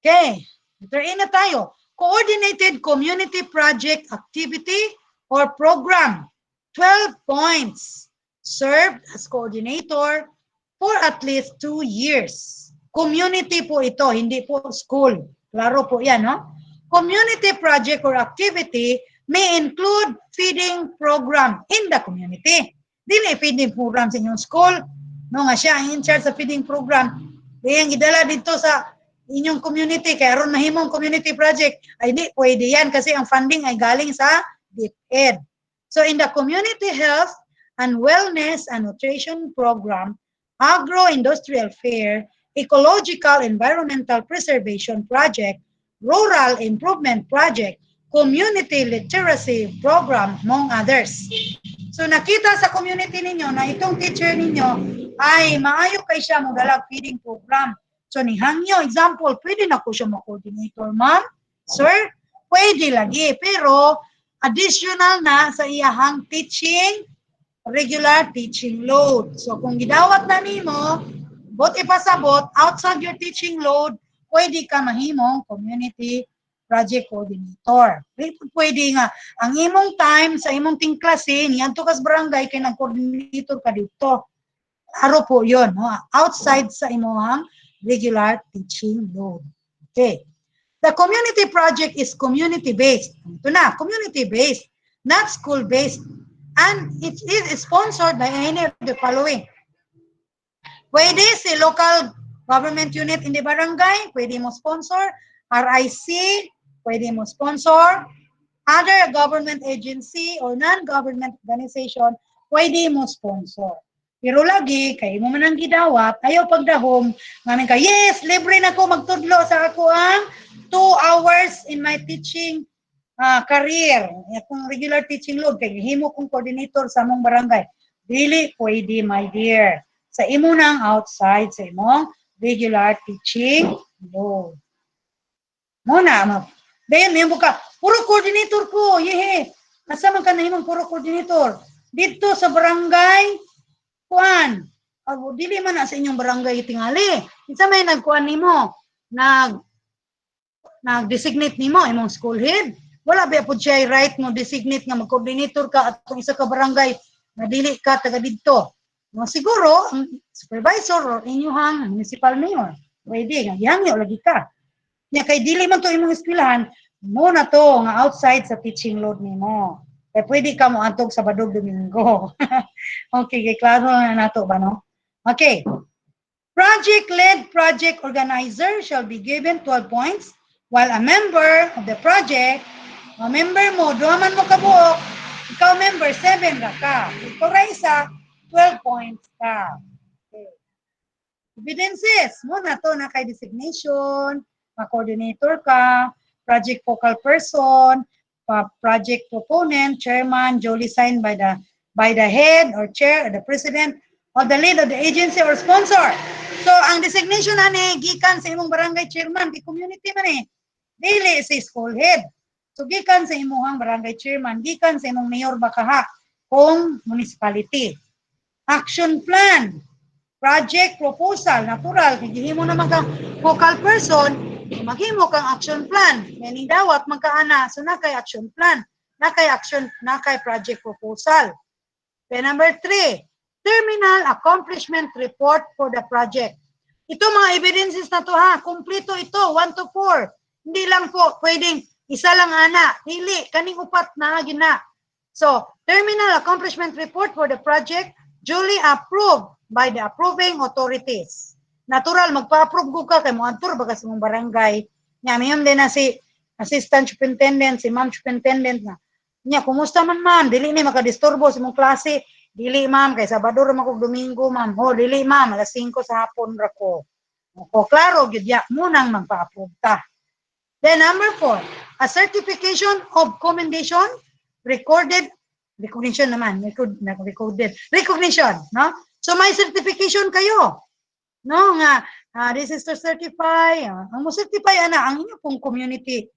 Okay. Ito'y na tayo. Coordinated community project activity or program. 12 points. Served as coordinator for at least 2 years. Community po ito, hindi po school. Klaro po yan, no? Community project or activity may include feeding program in the community. Dili feeding program sa inyong school. No, nga siya ang in charge sa feeding program. Kaya idala dito sa inyong community. Kaya ron mahimong community project. Ay di, pwede yan kasi ang funding ay galing sa DepEd. So in the community health and wellness and nutrition program, agro-industrial fair, ecological environmental preservation project, rural improvement project, community literacy program, among others. So nakita sa community ninyo na itong teacher ninyo ay maayo kay siya modalag feeding program. So ni hangyo, example, pwede na ko siya ma-coordinator, ma'am, sir, pwede lagi. Pero additional na sa iyahang regular teaching load. So kung gidawat na nimo, bot ipasabot, outside your teaching load, pwede ka mahimong community project coordinator. Pwede nga, ang imong time sa imong tingklase, niyan to kas barangay, kay nag-coordinator ka dito. Aro po yun, no? Outside sa imong regular teaching load. Okay. The community project is community-based. Ito na, community-based, not school-based. And it is sponsored by any of the following. Pwede si local government unit in the barangay, pwede mo sponsor. RIC, pwede mo sponsor. Other government agency or non-government organization, pwede mo sponsor. Pero lagi, kayo mo man ang gidawat, ayaw pagdahom, ngamin ka, yes, libre na ko magtudlo sa ako ang 2 hours in my teaching career. Kung regular teaching load, kaya himo kong coordinator sa mong barangay. Dili, pwede, my dear. Sa imo nang outside, sa imong regular teaching load. Muna, dayan, may ka, puro coordinator ko, yehe. Asa man ka na himong puro coordinator? Dito sa barangay, kuan. Dili man na sa inyong barangay tingali. Isa may nagkuan nimo, nag-designate nimo imong school head. Wala ba po siya right mo designate nga mag-coordinator ka at kung isa ka barangay na dili ka taga dito. No, siguro ang supervisor or inyong municipal mayor pwede nga gihangyo lagi ka. Nya kay dili man to imong eskwelahan mo na to nga outside sa teaching load nimo. Kaya pwede ka mo antog Sabado Domingo. Okay, klaro na nato ba, no? Okay. Project-led project organizer shall be given 12 points, while a member of the project, a member mo, duha man mo kabuok, ikaw member, 7 ra ka. Ikaw ra isa, 12 points ka. Okay. Evidences, mo na to na kay designation, coordinator ka, project focal person, project proponent, chairman, duly signed by the head or chair or the president of the lead of the agency or sponsor. So ang designation ani gikan sa imong barangay chairman, di community man dili sa school head. So gikan sa imong barangay chairman, gikan sa imong mayor bakaha kung municipality. Action plan, project proposal, natural, kaya gihimo naman ka focal person, maghimo kang action plan. Meaning dawat magkaana, so na kay action plan, na kay project proposal. Then number 3, terminal accomplishment report for the project. Ito mga evidences na to ha, kumpleto ito, 1 to 4. Hindi lang po pwedeng isa lang ana, dili, kaning upat na gina. So, terminal accomplishment report for the project duly approved by the approving authorities. Natural, magpa-approve ka kay mo antur baga sa mong barangay. Nya, mayroon din na si assistant superintendent, si ma'am superintendent na. Nya, kumusta man ma'am? Dili ni makadisturbo sa mong klase. Dili ma'am, kay Sabado ra magog Domingo ma'am. Ho, dili ma'am, alas 5 sa hapon ra ko. O klaro, gidya mo nang magpa-approve ta. Then number 4, a certification of commendation recorded recognition, no? So may certification kayo, no? Nga, this is to certify, ang mo certify ana ang inyo pong community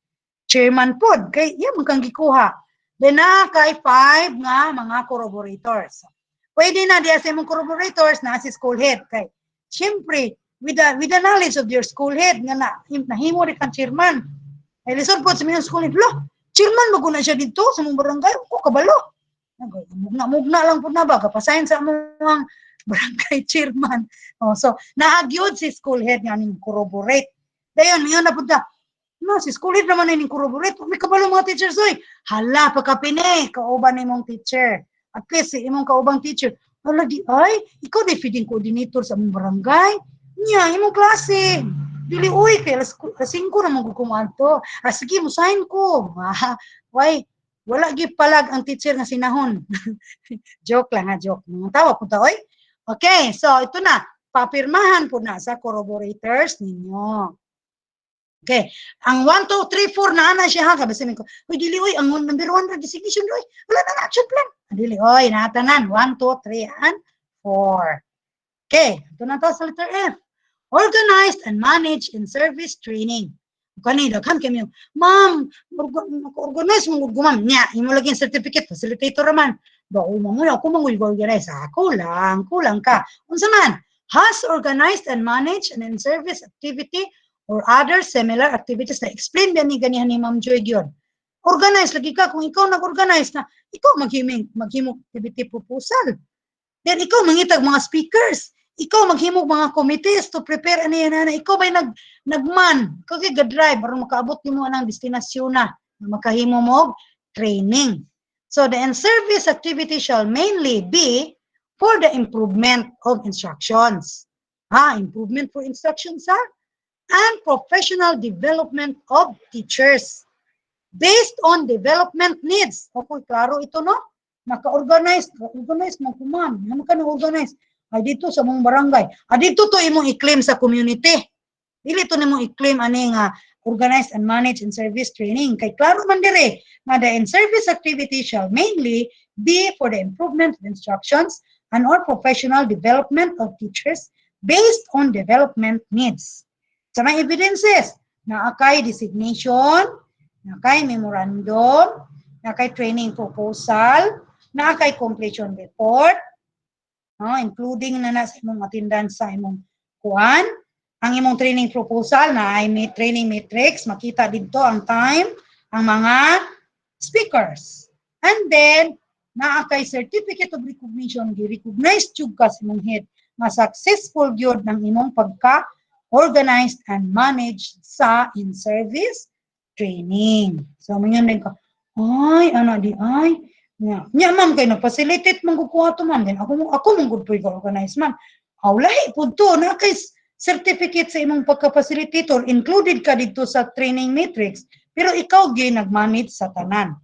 chairman pod, kay iya mo kang gikuha. Then kay 5 nga mga corroborators. Pwede na diya sa imong corroborators na si school head, kay siyempre, with the knowledge of your school head, nga nahimo rin kang chairman. Ay lisod po sa mga school head, lo, chairman maguna siya dito sa mong barangay, ko kabalo. Mugna lang po na ba, kapasahin sa mga barangay chairman. Oh, so, naagyod si school head nga ning corroborate. Dayon, ngayon na po da, no, si school head naman ning corroborate, may kabalo mga teachers, oy, hala, pagkapine, kauban ni mong teacher. At least, si imong kaubang teacher, hala di, ay, ikaw di feeding coordinator sa mong barangay. Nya, imong klase. Dili, uy, kaya alas 5 na magkukumanto. Sige, musahin ko. Why? Wala gipalag ang teacher nga sinahon. Joke lang ha, joke. Tawa po ta, oy. Okay, so ito na. Papirmahan po na sa corroborators ninyo. Okay, ang 1, 2, 3, 4 na ana siya ha. Kabasamin ko, uy, dili, uy, ang number 1 designation, uy, wala na action plan. Dili, uy, natanan. 1, 2, 3, and 4. Okay, ito na to sa letter F. Organized and managed in service training. Kanina, kam kami yung, ma'am, organize mo gumam niya, imo lagi yung certificate, facilitator naman. Bao mo muna, ako mag-organize. Kulang ka. Unsa man, has organized and managed and in service activity or other similar activities na explain ba ni ganihan ni Ma'am Joy Gion. Organize lagi ka, kung ikaw nag-organize na, ikaw maghimong activity proposal. Then ikaw mangitag mga speakers. Ikaw maghimog mga committees to prepare ano yan na ikaw bay nagman kay ga-drive para makaabot nimo anang destinasyon na makahimo mo training. So the in-service activity shall mainly be for the improvement of instructions. Improvement for instructions and professional development of teachers based on development needs. Okay, klaro ito no? Naka-organize mo kumam. Ano ka na-organize? Ay dito sa mong barangay. Dito to imong i-claim sa community. Dili to nimong i-claim ani nga organized and managed in service training. Kay klaro man dire na the in-service activity shall mainly be for the improvement of instructions and or professional development of teachers based on development needs. Sa mga evidences, na kay designation, na kay memorandum, na kay training proposal, na kay completion report, including na sa imong attendance sa imong kuan, ang imong training proposal na ay may training matrix, makita dito ang time, ang mga speakers. And then, naa kay certificate of recognition, gi-recognize jud ka sa imong head na successful gyud ng imong pagka-organized and managed sa in-service training. So, ngayon din ka, ay, Nya ma'am kay na-facilitate man gud ko ato ma'am. Then ako mong gud po organize ma'am. Aw lahi pud to na kay certificate sa imong pagka-facilitator included ka dito sa training matrix pero ikaw gyud nag-manage sa tanan.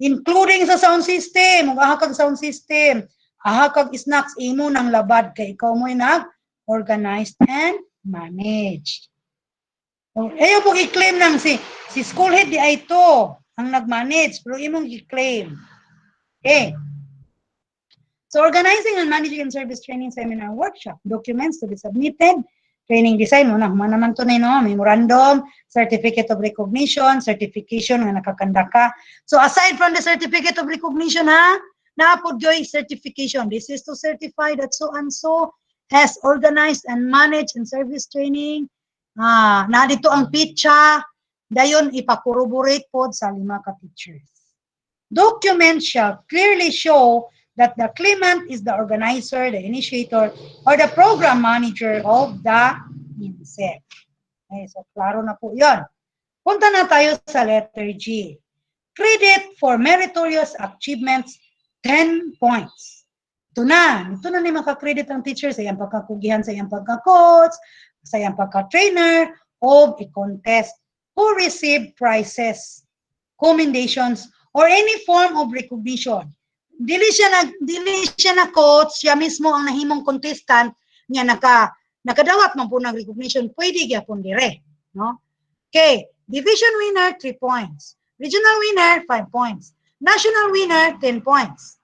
Including sa sound system, aha kag sound system, aha kag snacks imo nang labad kay ikaw mo'y nag-organize and manage. Ayaw po i-claim lang si school head di ay ito ang nag-manage pero imong i-claim. Okay. So organizing and managing and service training seminar workshop, documents to be submitted, training design, muna naman to no, memorandum, certificate of recognition, certification nga nakakanda ka. So aside from the certificate of recognition naapod yoy certification. This is to certify that so and so has organized and managed and service training. Na dito ang pitcha, dayon ipakorroborate pod sa 5 ka teachers. Documents shall clearly show that the claimant is the organizer, the initiator, or the program manager of the INSEP. Okay, so klaro na po yun. Punta na tayo sa letter G. Credit for meritorious achievements, 10 points. Ito na ni makakredit ang teacher sa iyang pagkakugihan, sa iyang pagka-coach, sa iyang pagka-trainer, of a contest who received prizes, commendations, or any form of recognition. Dili siya na coach, siya mismo ang nahimong contestant niya nakadawat man po ng recognition, pwede gyapon dire, no? Okay, division winner 3 points, regional winner 5 points, national winner 10 points.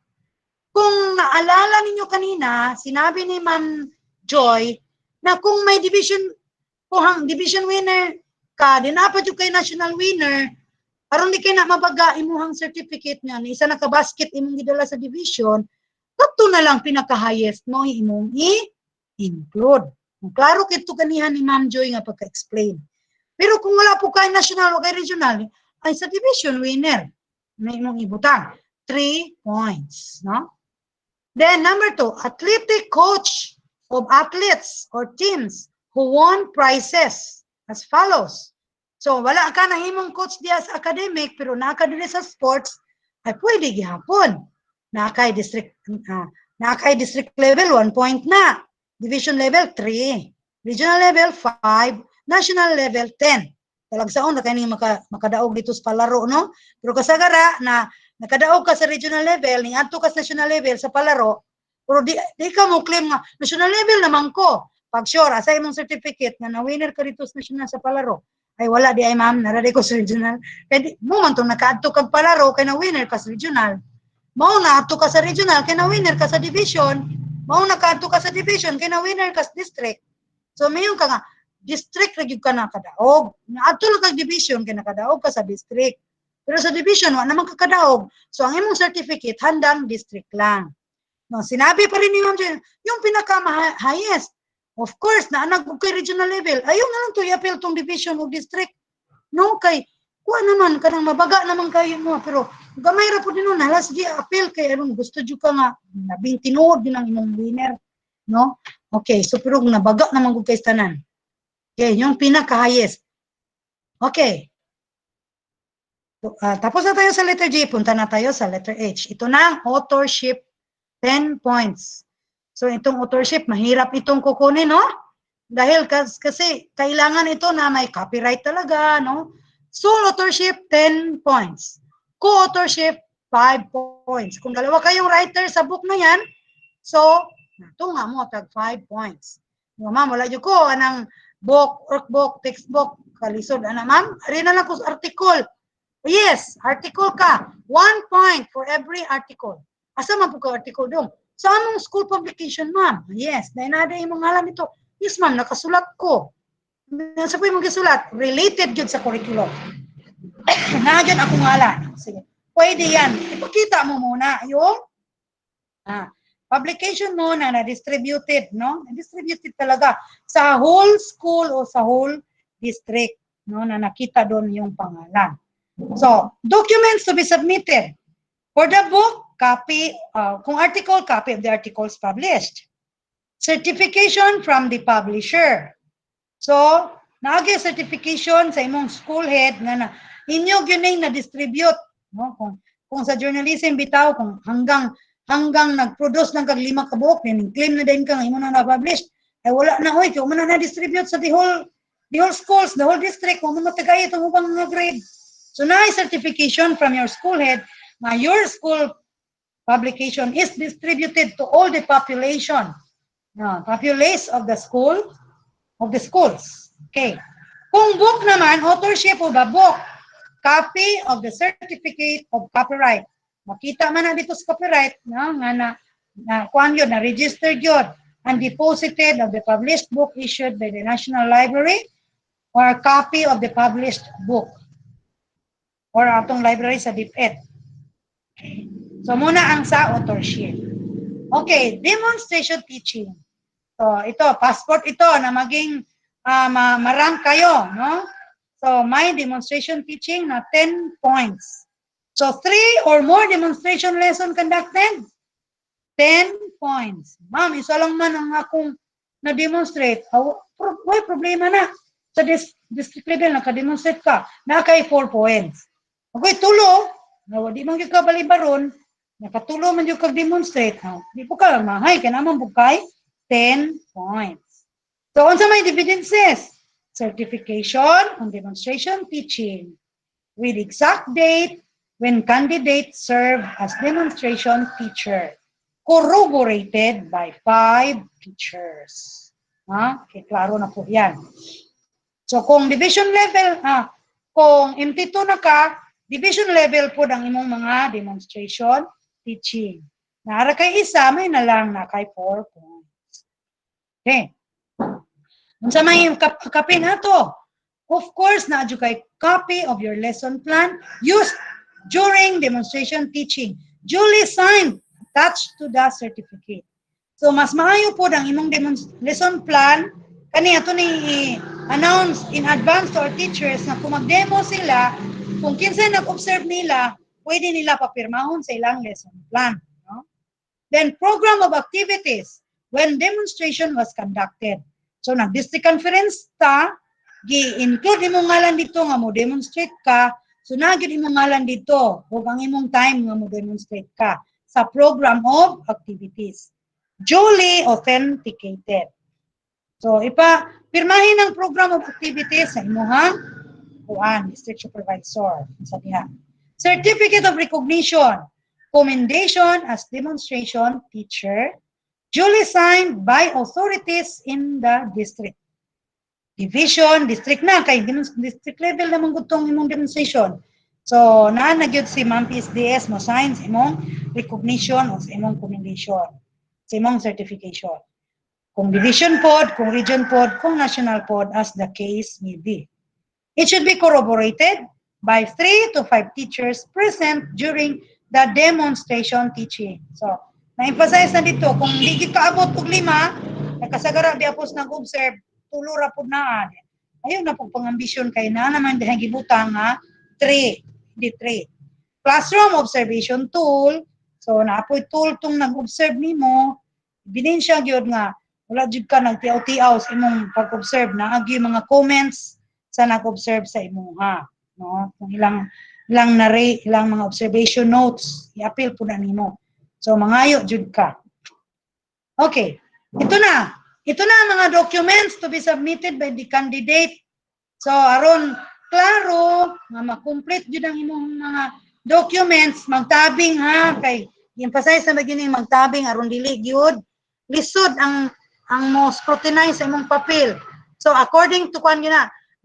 Kung naalala ninyo kanina, sinabi ni Ma'am Joy na kung may division winner ka, din apat yung kay national winner, aron di kay na mabaga imuhang certificate niya, isa naka-basket imong gidala sa division, kato na lang pinaka-highest mo imong i-include. Klaro kito kanihan ni Ma'am Joy nga pagka-explain. Pero kung wala po kay national o kay regional, ay sa division winner na imong ibutang 3 points, no? Then number 2, athletic coach of athletes or teams who won prizes as follows. So, wala ka na himong coach diya sa academic, pero nakadili sa sports, ay pwede gihapon. Nakay district level, 1 point na. Division level, 3. Regional level, 5. National level, 10. Talagsaon na kayo makadaog dito sa palaro, no? Pero kasagara na nakadaog ka sa regional level, ni adto ka sa national level sa palaro, pero di ka mo claim nga, national level naman ko. Pag sure, asa imong certificate na na-winner ka dito sa national sa palaro, ay wala di ay ma'am, naraday ko sa regional. Kaya mo man itong nakaadto kang palaro, kaya na-winner ka sa regional. Mao na adto ka sa regional, kaya na-winner ka sa division. Mao nakaadto ka sa division, kaya na-winner ka sa district. So mayon ka nga, district nagyud ka nakadaog. Naadto lang kag division, kaya nakadaog ka sa district. Pero sa division, wala naman kakadaog. So ang imong certificate, handang district lang. No, sinabi pa rin ni Ma'am Jen, yung pinaka-highest. Of course, naanag kay regional level. Ayaw na lang to i-appeal tong division o district. No, kay kuha naman, kanang mabaga naman kayo mo. Pero gamay ra po din nun, halas di appeal kay anong gusto dyo ka nga, nabing tinuod din ang imong winner. No? Okay, so pero nabaga naman kung kay tanan. Okay, yung pinaka-highest. Okay. So, tapos na tayo sa letter G, punta na tayo sa letter H. Ito na, authorship, 10 points. So itong authorship, mahirap itong kukunin, no? Dahil kasi kailangan ito na may copyright talaga, no? Sole authorship, 10 points. Co-authorship, 5 points. Kung dalawa kayong writer sa book na yan, so, ito nga mo, tag 5 points. Ma'am, wala dyo ko, anang book, workbook, textbook, kalisod. Ano, ma'am? Rin na lang ko article. Yes, article ka. 1 point for every article. Asa man po ka article doon? Sa among school publication, ma'am. Yes, dahil nada yung mga alam ito. Yes, ma'am, nakasulat ko. Nasa po yung mga sulat, related yun sa curriculum. Nadyan akong ngalan. Sige, pwede yan. Ipakita mo muna yung publication mo na na-distributed, no? Na-distributed talaga sa whole school o sa whole district, no? Na nakita doon yung pangalan. So, documents to be submitted. For the book, copy, kung article, copy of the articles published. Certification from the publisher. So, naagi certification sa imong school head na inyo gyud na distribute, no? Kung kung sa journalism bitaw kung hanggang nag-produce ng kag 5 ka book, then claim na din ka nga imo na na-publish, ay wala na oy, kung mo na na-distribute sa the whole schools, the whole district, kung mo matagay itong ubang mga grade. So na certification from your school head na your school publication is distributed to all the population. Populace of the school, of the schools. Okay. Kung book naman, authorship of the book, copy of the certificate of copyright. Makita man na dito sa copyright, na kuan yun, na registered yun, and deposited of the published book issued by the National Library or a copy of the published book or atong library sa DepEd. Okay. So muna ang sa authorship. Okay, demonstration teaching. So ito, passport ito na maging marang kayo, no? So may demonstration teaching na 10 points. So 3 or more demonstration lesson conducted, 10 points. Ma'am, isa lang man ang akong na-demonstrate. May problema na. Sa district level, naka-demonstrate ka, na kay 4 points. Okay, tulo, di man yung kabalibaron, nakatulo man yung kag-demonstrate. Di po ka, mahay, kaya naman bukay, 10 points. So, unsa may evidences? Certification on demonstration teaching with exact date when candidate served as demonstration teacher, corroborated by 5 teachers. Okay, klaro na po yan. So, kung division level, kung MT2 na ka, division level po ang imong mga demonstration teaching. Naara kay isa, may na lang na kay 4 points. Okay. Unsa may kape na to? Of course, na kay copy of your lesson plan used during demonstration teaching, duly signed, attached to the certificate. So, mas maayo po ang imong lesson plan, kani ato ni announce in advance to our teachers na kung mag-demo sila, kung kinsa nag-observe nila, pwede nila papirmahon sa ilang lesson plan. No? Then, program of activities when demonstration was conducted. So, nag-district conference ta, gi-include imong ngalan dito nga mo demonstrate ka, so nagyud imong ngalan dito, huwag ang imong time nga mo demonstrate ka sa program of activities. Duly authenticated. So, pirmahin ang program of activities sa imuhang district supervisor. Sa diha. Certificate of recognition, commendation as demonstration teacher, duly signed by authorities in the district. Division, district na, kay district level naman gutong imong demonstration. So, nagyud si Ma'am PSDS mo sign sa imong recognition o sa imong commendation, sa imong certification. Kung division pod, kung region pod, kung national pod, as the case may be. It should be corroborated by 3 to 5 teachers present during the demonstration teaching. So, na-emphasize na dito, kung hindi kaabot og 5, nakasagara biapos nag-observe, tulura po na. Ayun na po pang-ambisyon kay na naman dahil gibutang 3, hindi 3. Classroom observation tool, so naapoy tool tong nag-observe nimo, ebidensya gyud nga wala jud ka nagtiaw-tiaw sa imong pag-observe na agi mga comments sa nag-observe sa imuha, no? Kung ilang mga observation notes, i-appeal po na nimo. So mangayo jud ka. Okay. Ito na ang mga documents to be submitted by the candidate. So aron klaro nga ma-complete jud ang imong mga documents, magtabing kay emphasize na beginning magtabing aron dili gyud lisod ang mo scrutinize sa imong papel. So according to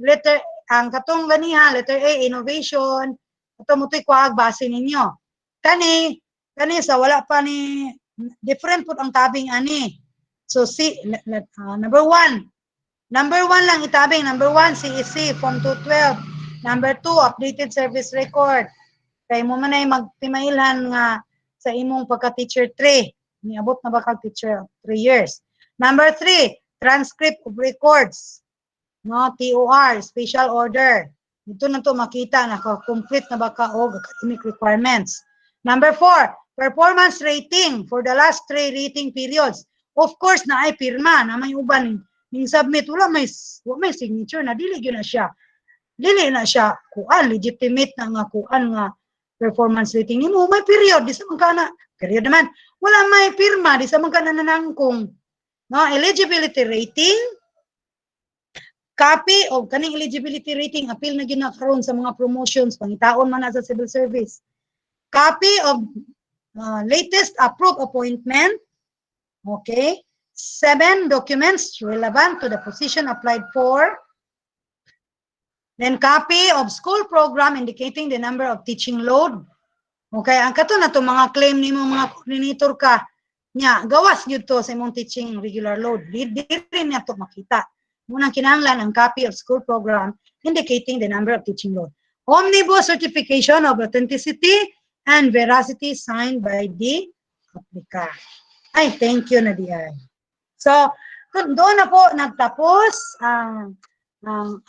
letter ang katong ganiha, letter A innovation, ato mo toy kuag base ninyo. Kani sa wala pa ni different pud ang tabing ani. So number 1 lang itabing. Number 1 CEC form 212. Number 2 updated service record. Kay mo man ay magtimailhan nga sa imong pagka-teacher 3. Niabot na ba kag teacher 3 years. Number 3, transcript of records. No, TOR, special order. Ito na to makita naka-complete na ba ka og academic requirements. Number 4, performance rating for the last 3 rating periods. Of course na ay pirma na may uban ning submit wala may signature na dili gyud na siya. Dili na siya kuan legitimate na nga kuan nga performance rating nimo, may period, di sa man kana, period naman, wala may pirma, di sa man kana nanangkong. No, eligibility rating, copy of kaning eligibility rating, appeal na ginakaroon sa mga promotions, pangitaon man na sa civil service. Copy of latest approved appointment. Okay. 7 documents relevant to the position applied for. Then copy of school program indicating the number of teaching load. Okay, ang kato na to mga claim nimo mga coordinator ka. Nya, gawas gyud to sa imong teaching regular load. Di rin niya to makita. Munang kinahanglan ang copy of school program indicating the number of teaching load. Omnibus certification of authenticity and veracity signed by the applicant. Ay, thank you, Nadia. So, doon na po nagtapos ang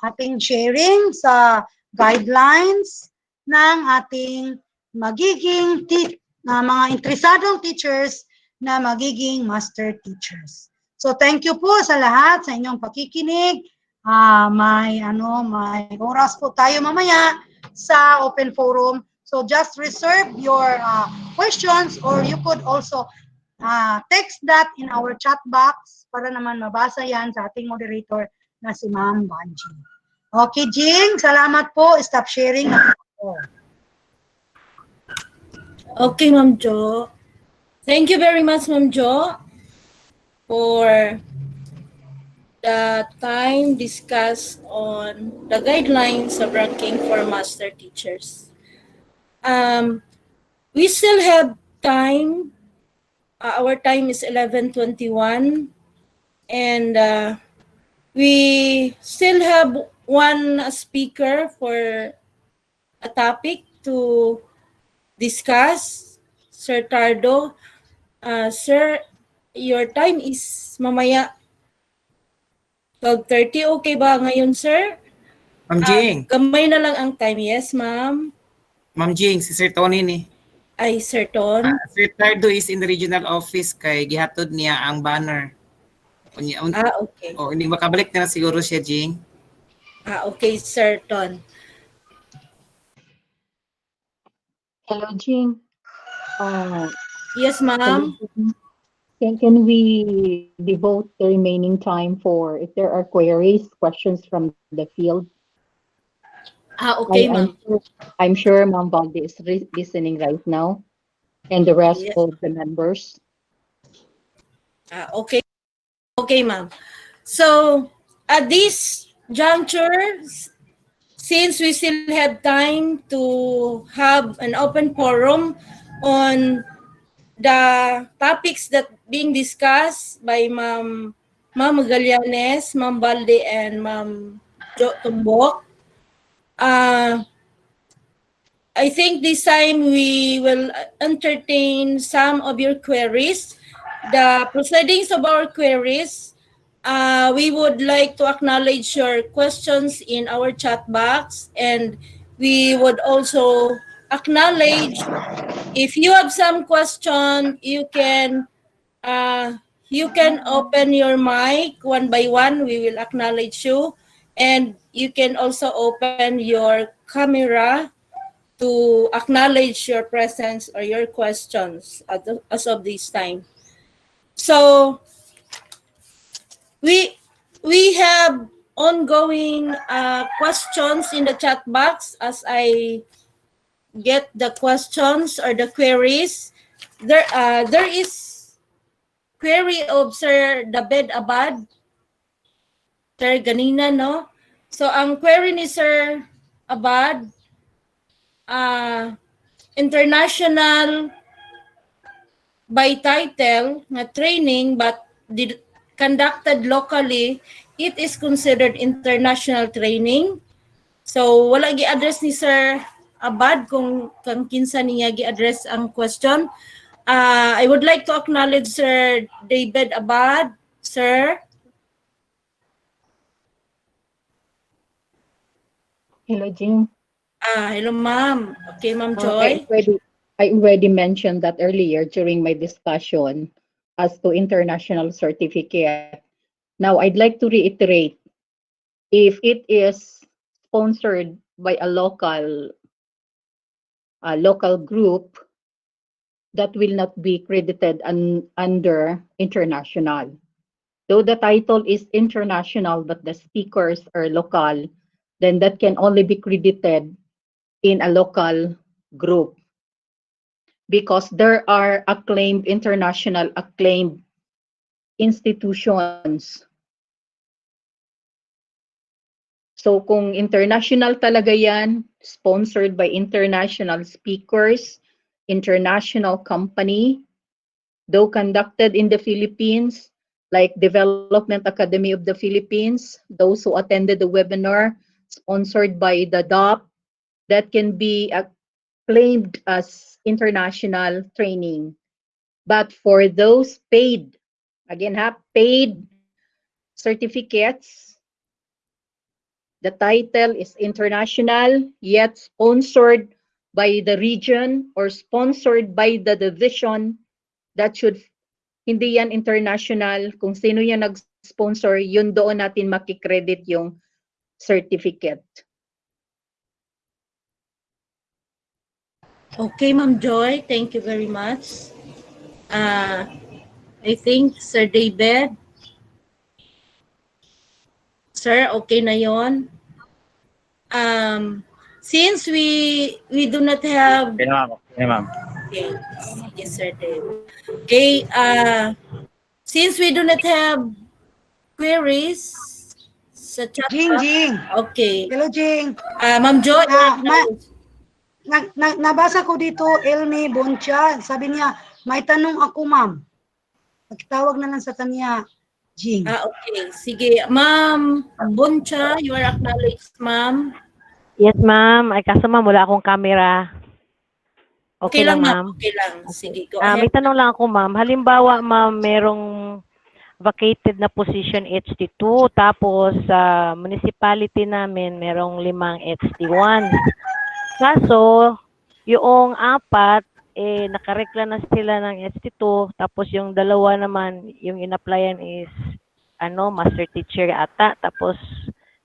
ating sharing sa guidelines ng ating magiging mga interesadong teachers na magiging master teachers. So, thank you po sa lahat sa inyong pakikinig. May oras po tayo mamaya sa open forum. So, just reserve your questions, or you could also text that in our chat box para naman mabasa yan sa ating moderator na si Ma'am Banji. Okay, Jing, salamat po. Stop sharing na po. Okay, Ma'am Jo. Thank you very much, Ma'am Jo, for the time discussed on the guidelines of ranking for master teachers. We still have time. Our time is 11:21, and we still have one speaker for a topic to discuss, Sir Tardo. Sir, your time is mamaya 12:30. Okay ba ngayon, sir? Ma'am Jing. Gamay na lang ang time. Yes, ma'am. Ma'am Jing, si Sir Tony ni. Ay, Sir Ton. Sir Tardo is in the regional office kay gihatod niya ang banner. Okay. Hindi makabalik na siguro siya, Jing. Okay, Sir Ton. Hello, Jing. Yes, ma'am. Can we devote the remaining time for if there are queries, questions from the field? Okay, ma'am. I'm sure Ma'am Baldi is listening right now, and the rest Yes. of the members. Okay. Okay, ma'am. So, at this juncture, since we still have time to have an open forum on the topics that being discussed by Ma'am Magallanes, Ma'am Balde, and Ma'am Jo Tumbok, I think this time we will entertain some of your queries. The proceedings of our queries, we would like to acknowledge your questions in our chat box, and we would also acknowledge if you have some question, you can open your mic one by one. We will acknowledge you, and you can also open your camera to acknowledge your presence or your questions as of this time. So we have ongoing questions in the chat box. As I get the questions or the queries, there is query of Sir DepEd Abad, Sir ganina, no? So ang query ni Sir Abad, international by title na training but conducted locally, it is considered international training. So wala gi-address ni Sir Abad kung kinsa niya gi-address ang question. I would like to acknowledge Sir DepEd Abad. Sir. Hello, Jing. Hello, ma'am. Okay, Ma'am Joy. I already mentioned that earlier during my discussion as to international certificate. Now, I'd like to reiterate, if it is sponsored by a local local group that will not be credited under international. Though the title is international, but the speakers are local, then that can only be credited in a local group because there are international acclaimed institutions. So kung international talaga yan, sponsored by international speakers, international company, though conducted in the Philippines, like Development Academy of the Philippines, those who attended the webinar sponsored by the DOP, that can be claimed as international training. But for those paid, again, paid certificates, the title is international, yet sponsored by the region or sponsored by the division, that should, hindi yan international. Kung sino yan nag-sponsor, yun doon natin makikredit yung certificate. Okay, Ma'am Joy, thank you very much. I think Sir David. Sir, okay na yon. Since we do not have... Okay na, ma'am. Okay, ma'am. Okay, sige, Sir David. Okay, since we do not have queries sa chat Jing, box, Jing. okay. Hello, Jing. Ma'am Joy, Nabasa ko dito, Elmi Boncha, sabi niya, may tanong ako, ma'am. Pagtawag na lang sa kanya, Jing. okay. Sige, Ma'am Boncha, you are acknowledged, ma'am. Yes, ma'am. Ay, kaso ma'am, wala akong camera. Okay lang, ma'am. Okay lang. Sige, go ahead. May tanong lang ako, ma'am. Halimbawa, ma'am, merong vacated na position HT2, tapos sa municipality namin, merong 5 HT1. Kaso, yung 4, nakarekla na sila ng HT2, tapos yung 2 naman, yung in-applyan is, master teacher ata, tapos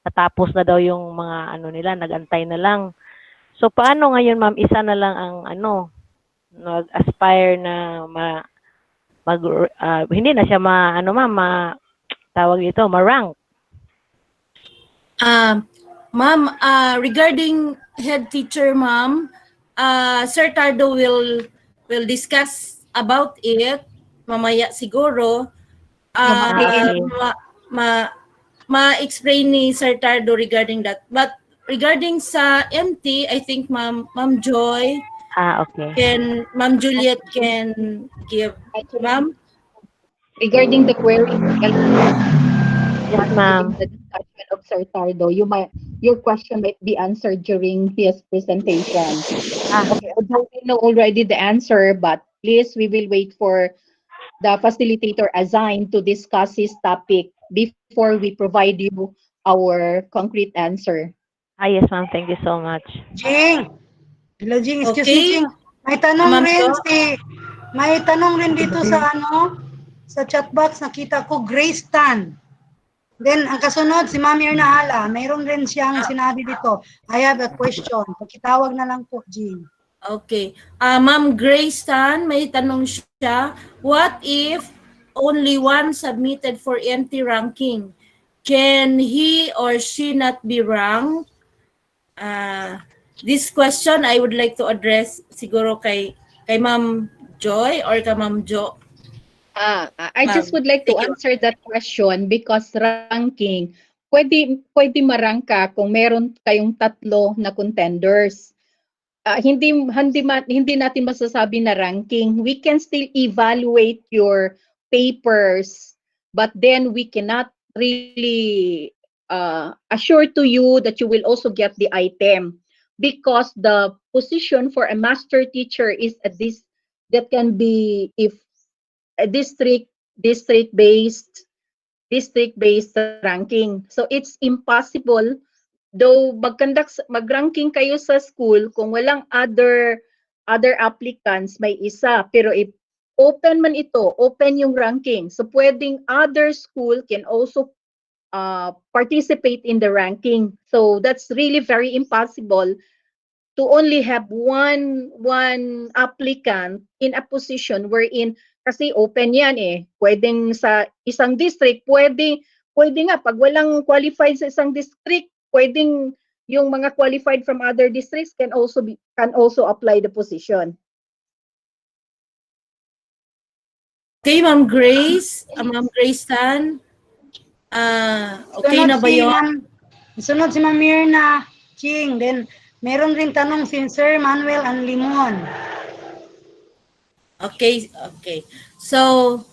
natapos na daw yung mga nila, nag-antay na lang. So, paano ngayon, ma'am, isa na lang ang nag-aspire na hindi na siya tawag dito, ma-rank. Ma'am, regarding head teacher, ma'am, Sir Tardo will discuss about it mamaya siguro. Ma-explain ni Sir Tardo regarding that. But regarding sa MT, I think Ma'am Joy, okay. Ma'am Juliet can give. Ma'am? Regarding the query, yes, ma'am. The discussion of Sir Tardo, your question might be answered during his presentation. Okay, although we know already the answer, but please, we will wait for the facilitator assigned to discuss his topic before we provide you our concrete answer. Yes, ma'am. Thank you so much. Jing. Hello, Jing. Excuse Okay. me, Jing. May tanong Ma'am rin Jo? may tanong rin dito sa chat box, nakita ko, Grace Tan. Then, ang kasunod, si Ma'am Ernahala, mayroon rin siyang sinabi dito, I have a question. Pagkitawag na lang po, Jing. Okay. Ma'am Grace Tan, may tanong siya. What if only one submitted for MT ranking? Can he or she not be ranked? This question I would like to address siguro kay Ma'am Joy or kay Ma'am Jo. I just would like to answer that question because ranking, pwede marangk ka kung meron kayong 3 na contenders. Hindi natin masasabi na ranking. We can still evaluate your papers, but then we cannot really assure to you that you will also get the item because the position for a master teacher is that can be if a district-based ranking. So it's impossible. Though mag-ranking kayo sa school, kung walang other applicants, may isa. Pero if open man ito, open yung ranking. So pwedeng other school can also participate in the ranking. So that's really very impossible to only have one applicant in a position wherein kasi open yan eh. Pwedeng sa isang district, pwede nga pag walang qualified sa isang district, pwedeng yung mga qualified from other districts can also apply the position. Okay, Ma'am Grace. Ma'am Grace Tan. Okay na ba yun? Sunod si Ma'am Mirna Ching. Then, meron rin tanong si Sir Manuel Anlimon. Okay, okay. So,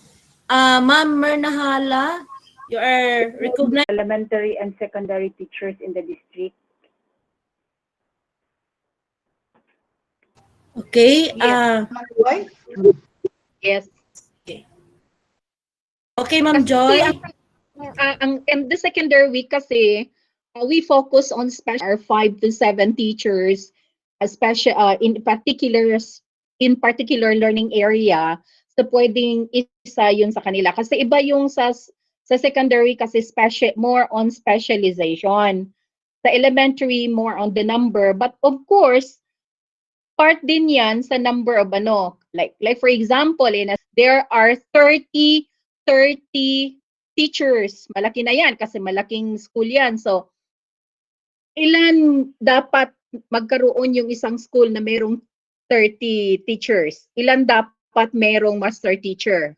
Ma'am Mirna Hala, you are recognized. Elementary and secondary teachers in the district. Okay. Yes. Okay, Ma'am Joy. And the secondary week kasi, we focus on special 5 to 7 teachers, especially in particular learning area. So pwedeng isa yun sa kanila. Kasi iba yung sa secondary kasi more on specialization. Sa elementary, more on the number. But of course, part din yan sa number of like for example, there are 30 teachers. Malaki na yan kasi malaking school yan. So, ilan dapat magkaroon yung isang school na mayroong 30 teachers? Ilan dapat mayroong master teacher?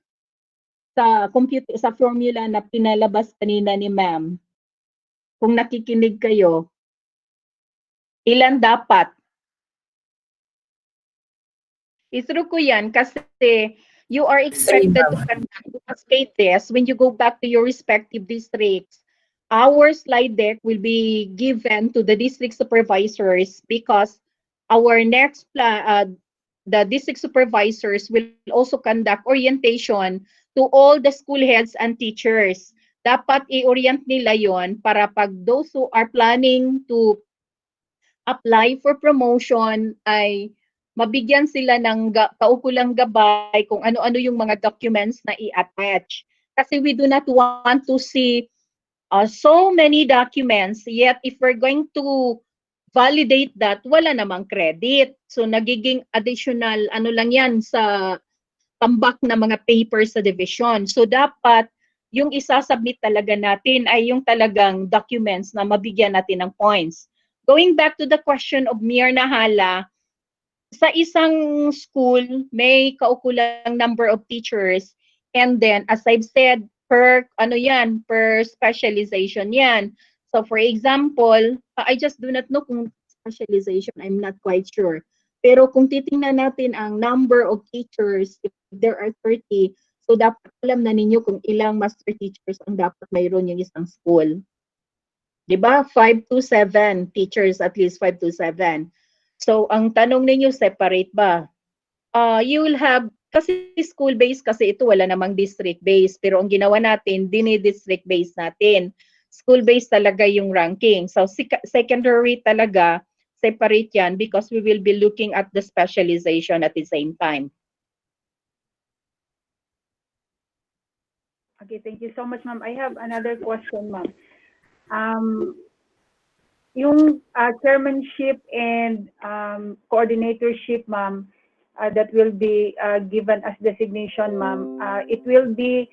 Sa formula na pinalabas kanina ni ma'am, kung nakikinig kayo, ilan dapat? Isro ko yan kasi you are expected to state this when you go back to your respective districts. Our slide deck will be given to the district supervisors because our next plan, the district supervisors will also conduct orientation to all the school heads and teachers. Dapat i-orient nila yon para pag those who are planning to apply for promotion ay mabigyan sila ng kaukulang gabay kung ano-ano yung mga documents na i-attach. Kasi we do not want to see so many documents, yet if we're going to validate that, wala namang credit. So nagiging additional lang yan sa tambak na mga papers sa division. So dapat yung isasubmit talaga natin ay yung talagang documents na mabigyan natin ng points. Going back to the question of Mirna Hala, sa isang school, may kaukulang number of teachers. And then, as I've said, per specialization yan. So, for example, I just do not know kung specialization, I'm not quite sure. Pero kung titingnan natin ang number of teachers, if there are 30, so dapat alam na ninyo kung ilang master teachers ang dapat mayroon yung isang school. Diba? 5 to 7 teachers, at least 5 to 7. So, ang tanong ninyo, separate ba? You will have, kasi school-based, kasi ito wala namang district-based. Pero ang ginawa natin, dini-district-based natin. School-based talaga yung ranking. So, secondary talaga, separate yan because we will be looking at the specialization at the same time. Okay, thank you so much, ma'am. I have another question, ma'am. Yung chairmanship and coordinatorship, ma'am, that will be given as designation, ma'am, it will be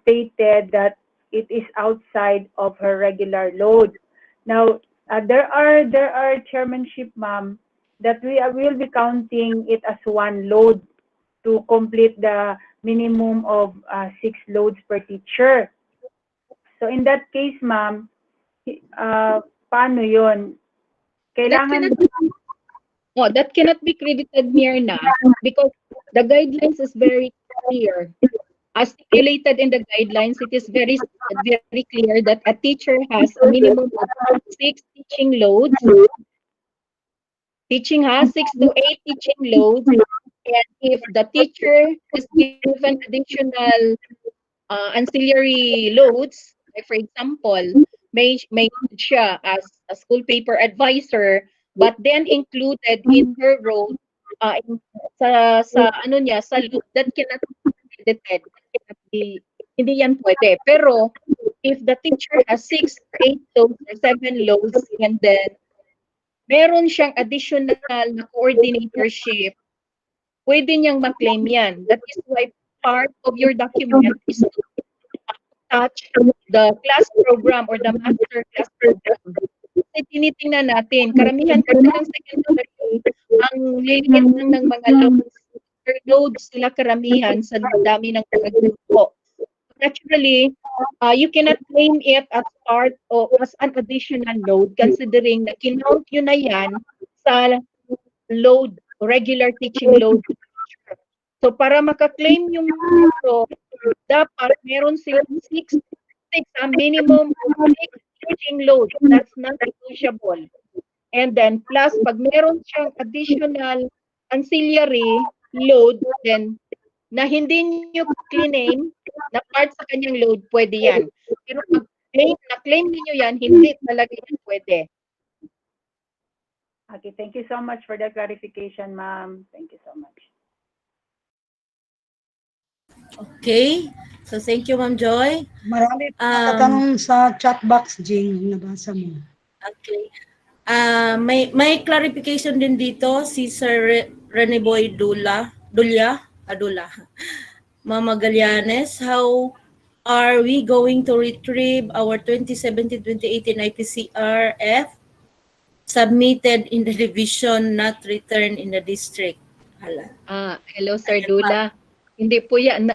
stated that it is outside of her regular load. Now, there are chairmanship, ma'am, that we will be counting it as one load to complete the minimum of 6 loads per teacher. So in that case, ma'am, paano yun? Kailangan... That cannot be credited Mirna because the guidelines is very clear. As stipulated in the guidelines, it is very clear that a teacher has a minimum of 6 teaching loads. Teaching has 6 to 8 teaching loads. And if the teacher is given additional ancillary loads, like for example, may siya as a school paper advisor, but then included in her role sa load that cannot be credited, hindi yan pwede. Pero if the teacher has 6 or 8 loads or 7 loads and then meron siyang additional na coordinatorship, pwede niyang ma-claim yan. That is why part of your document is to touch the class program or the master class program. Kasi tinitingnan natin, karamihan kasi ng secondary, ang lilit lang ng mga loads, loads sila karamihan sa dami ng mga grupo. Naturally, you cannot claim it as part or as an additional load considering na kinount yun na yan sa load, regular teaching load. So para makaklaim yung ito, dapat meron silang 6 minimum 6 teaching load. That's not negotiable. And then plus pag meron siyang additional ancillary load, then na hindi niyo claim na part sa kanyang load, pwede yan. Pero pag na-claim niyo yan, hindi talaga yan pwede. Okay, thank you so much for the clarification, ma'am. Thank you so much. Okay. So thank you, Ma'am Joy. Marami pa tatanong sa chat box, Jing, nabasa mo. Okay. May clarification din dito si Sir Rene Boy Dula. Mama Galianes, how are we going to retrieve our 2017-2018 IPCRF submitted in the division, not returned in the district? Hello Sir Dula. Hindi po yan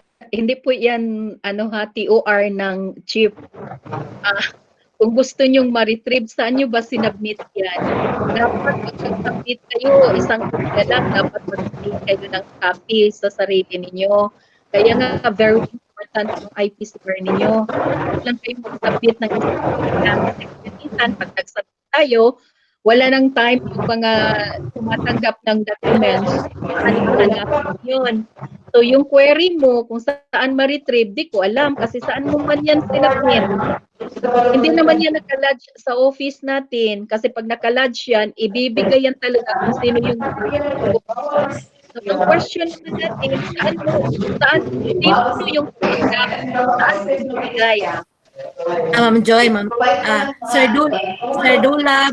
TOR ng chief. Kung gusto nyong ma-retrieve, saan nyo ba sinubmit yan? Dapat mag-submit kayo, isang kanya lang, dapat mag-submit kayo ng copy sa sarili ninyo. Kaya nga, very important yung IPCR ninyo. Lang kayo mag-submit ng isang kanya. Minsan, pag nag-submit tayo, wala nang time yung mga tumatanggap ng documents. Hanap yun. So, yung query mo, kung saan ma-retrieve, di ko alam kasi saan mo man yan sinubmit. Hindi naman yan nakalodge sa office natin kasi pag nakalodge yan, ibibigay yan talaga kung sino yung so, yung question natin, saan dito yung saan ibigay. Ma'am Joy, Sir Dula,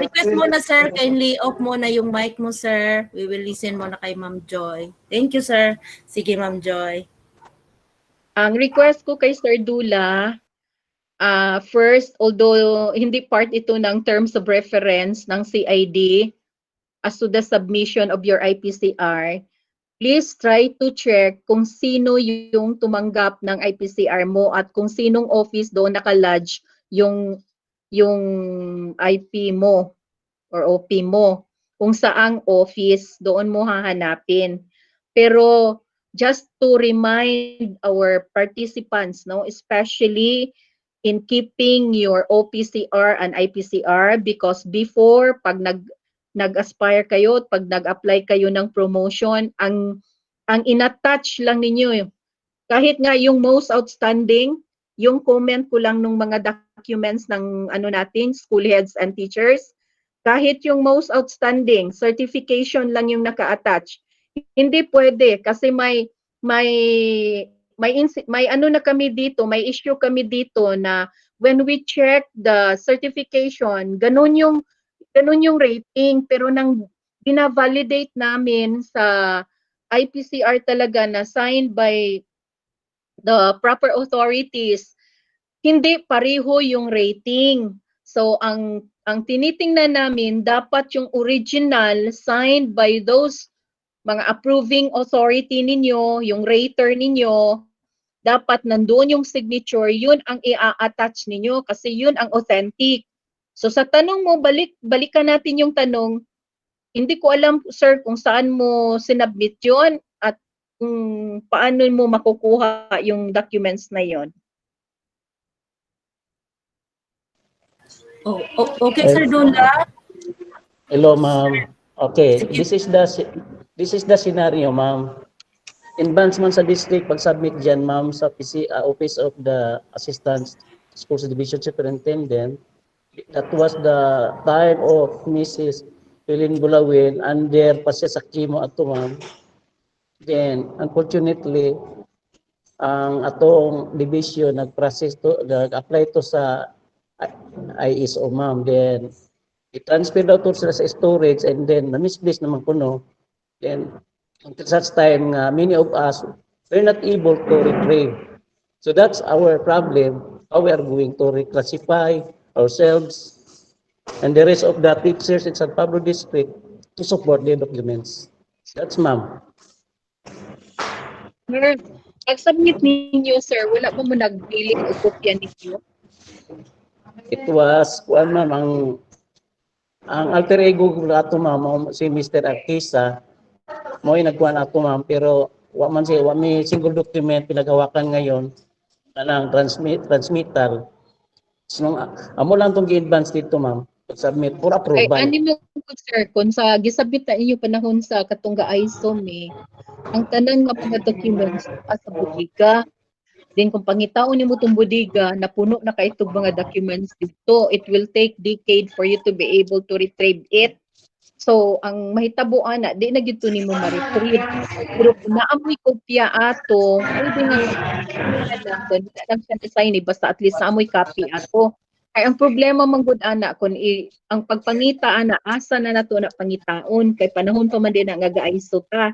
request mo na sir, kindly off mo na yung mic mo sir. We will listen mo na kay Ma'am Joy. Thank you sir. Sige Ma'am Joy. Ang request ko kay Sir Dula, first, although hindi part ito ng terms of reference ng CID as to the submission of your IPCR, please try to check kung sino yung tumanggap ng IPCR mo at kung sinong office doon nakalodge yung IP mo or OP mo. Kung saang office, doon mo hahanapin. Pero just to remind our participants, no, especially in keeping your OPCR and IPCR, because before, pag nag-aspire kayo, pag nag-apply kayo ng promotion, ang inattach lang ninyo, kahit nga yung most outstanding, yung comment ko lang nung mga documents ng natin, school heads and teachers, kahit yung most outstanding, certification lang yung naka-attach. Hindi pwede kasi may na kami dito, may issue kami dito na when we check the certification, ganun yung rating, pero nang bina-validate namin sa IPCR talaga na signed by the proper authorities, hindi pareho yung rating. So ang tinitingnan namin, dapat yung original signed by those mga approving authority ninyo, yung rater ninyo, dapat nandoon yung signature, yun ang i-attach ninyo kasi yun ang authentic. So sa tanong mo, balikan natin yung tanong, hindi ko alam sir kung saan mo sinubmit yun at kung paano mo makukuha yung documents na yun. Okay Sir Dula. Hello ma'am. Okay, this is the scenario ma'am. Advancement sa district, pag-submit dyan ma'am sa Office of the Assistant Schools Division Superintendent, that was the time of Mrs. Pilin Bulawin under pasya sa chemo ato ma'am. Then, unfortunately, ang atong division nag-apply to sa ISO ma'am. Then, i-transfer daw to sila sa storage and then na-misplace naman kuno. Then until such time many of us we're not able to retrieve. So that's our problem. How we are going to reclassify ourselves and the rest of the teachers in San Pablo District to support the documents. That's ma'am. Sir, pag-submit ninyo, sir, wala pa mo nag-billing o kopya ninyo? It was kuan ma'am ang alter ego ko ato ma'am si Mr. Akisa mo nagkuan ato ma'am pero wa man siya wa may single document pinagawakan ngayon kanang transmittal. So amo lang tong gi-advance dito ma'am submit for Ay, approval. ano mo po, sir, kung sa gisabit na inyo panahon sa katungga ISOM ang tanan nga mga documents sa bodega. Then kung pangitaon nimo tong bodega, napuno na kay itong mga documents dito, it will take decade for you to be able to retrieve it. So, ang mahitabo ana, di na gyud to nimo ma-retrieve. Pero kung naamoy kopya ato, pwede nga lang kung wala lang siya design basta at least naamoy copy ato. Kay ang problema man gud ana kung ang pagpangita ana asa na nato na pangitaon kay panahon pa man din nga ga-ISO ta.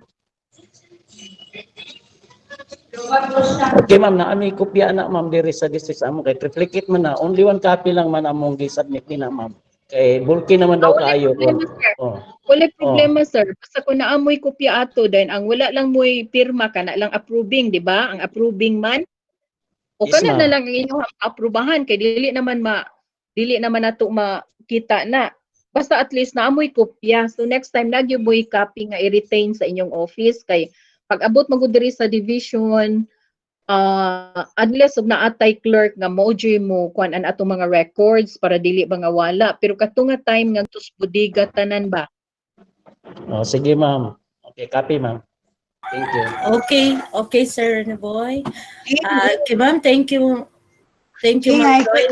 Okay ma'am na ami kopya na ma'am diri sa district amo kay triplicate man na only one copy lang man among gi-submit ni na ma'am. Kay bulky naman daw kaayo. Oh. Wala problema sir. Basta kung naamoy kopya ato then ang wala lang mo'y pirma kana lang approving, di ba? Ang approving man. O Yes, kana ma'am. na lang ang inyong aprubahan kay dili naman nato makita na. Basta at least naamoy kopya. So next time lagi mo'y copy nga i-retain sa inyong office kay pag abot mo diri sa division unless og naatay clerk nga moji mo kuan an atong mga records para dili ba nga wala pero katunga time nga tus bodega tanan ba. Oh, sige ma'am. Okay, copy ma'am. Thank you. Okay, Sir Naboy. Okay, ma'am, thank you. Thank you, Okay, Ma'am I Joy.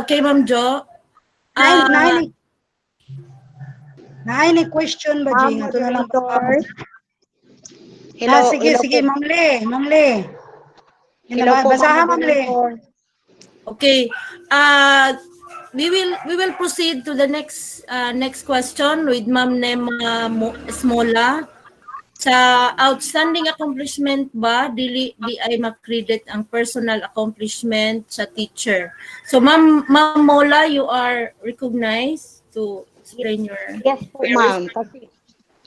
Okay, Ma'am Jo. Naay ni question ba, Jing? Ito na lang po. Hello, Sige, hello sige, po. Ma'am Le. Hello po, Basahan, Ma'am Le. Moderator. Okay. We will proceed to the next question with Ma'am Nema Smola. Sa outstanding accomplishment ba di ay ma-credit ang personal accomplishment sa teacher? So Ma'am Mola, you are recognized to explain your Yes po, ma'am.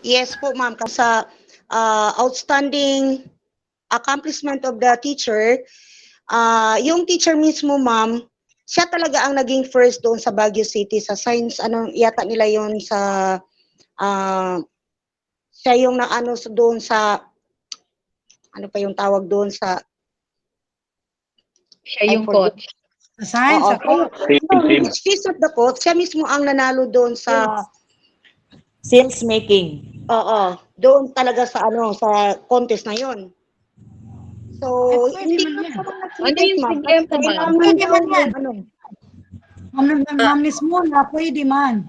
Yes po, ma'am. Kasi outstanding accomplishment of the teacher, yung teacher mismo, ma'am, siya talaga ang naging first doon sa Baguio City sa science, yata nila yon sa siya yung naano doon sa ano pa yung tawag doon sa Siya yung coach. Science ako. She's not the coach, siya mismo ang nanalo doon sa Sense making. oo, doon talaga sa sa contest na yon. So, hindi ko Ano yung problema, ma'am? Pwede man yan. Ma'am Smola, pwede man.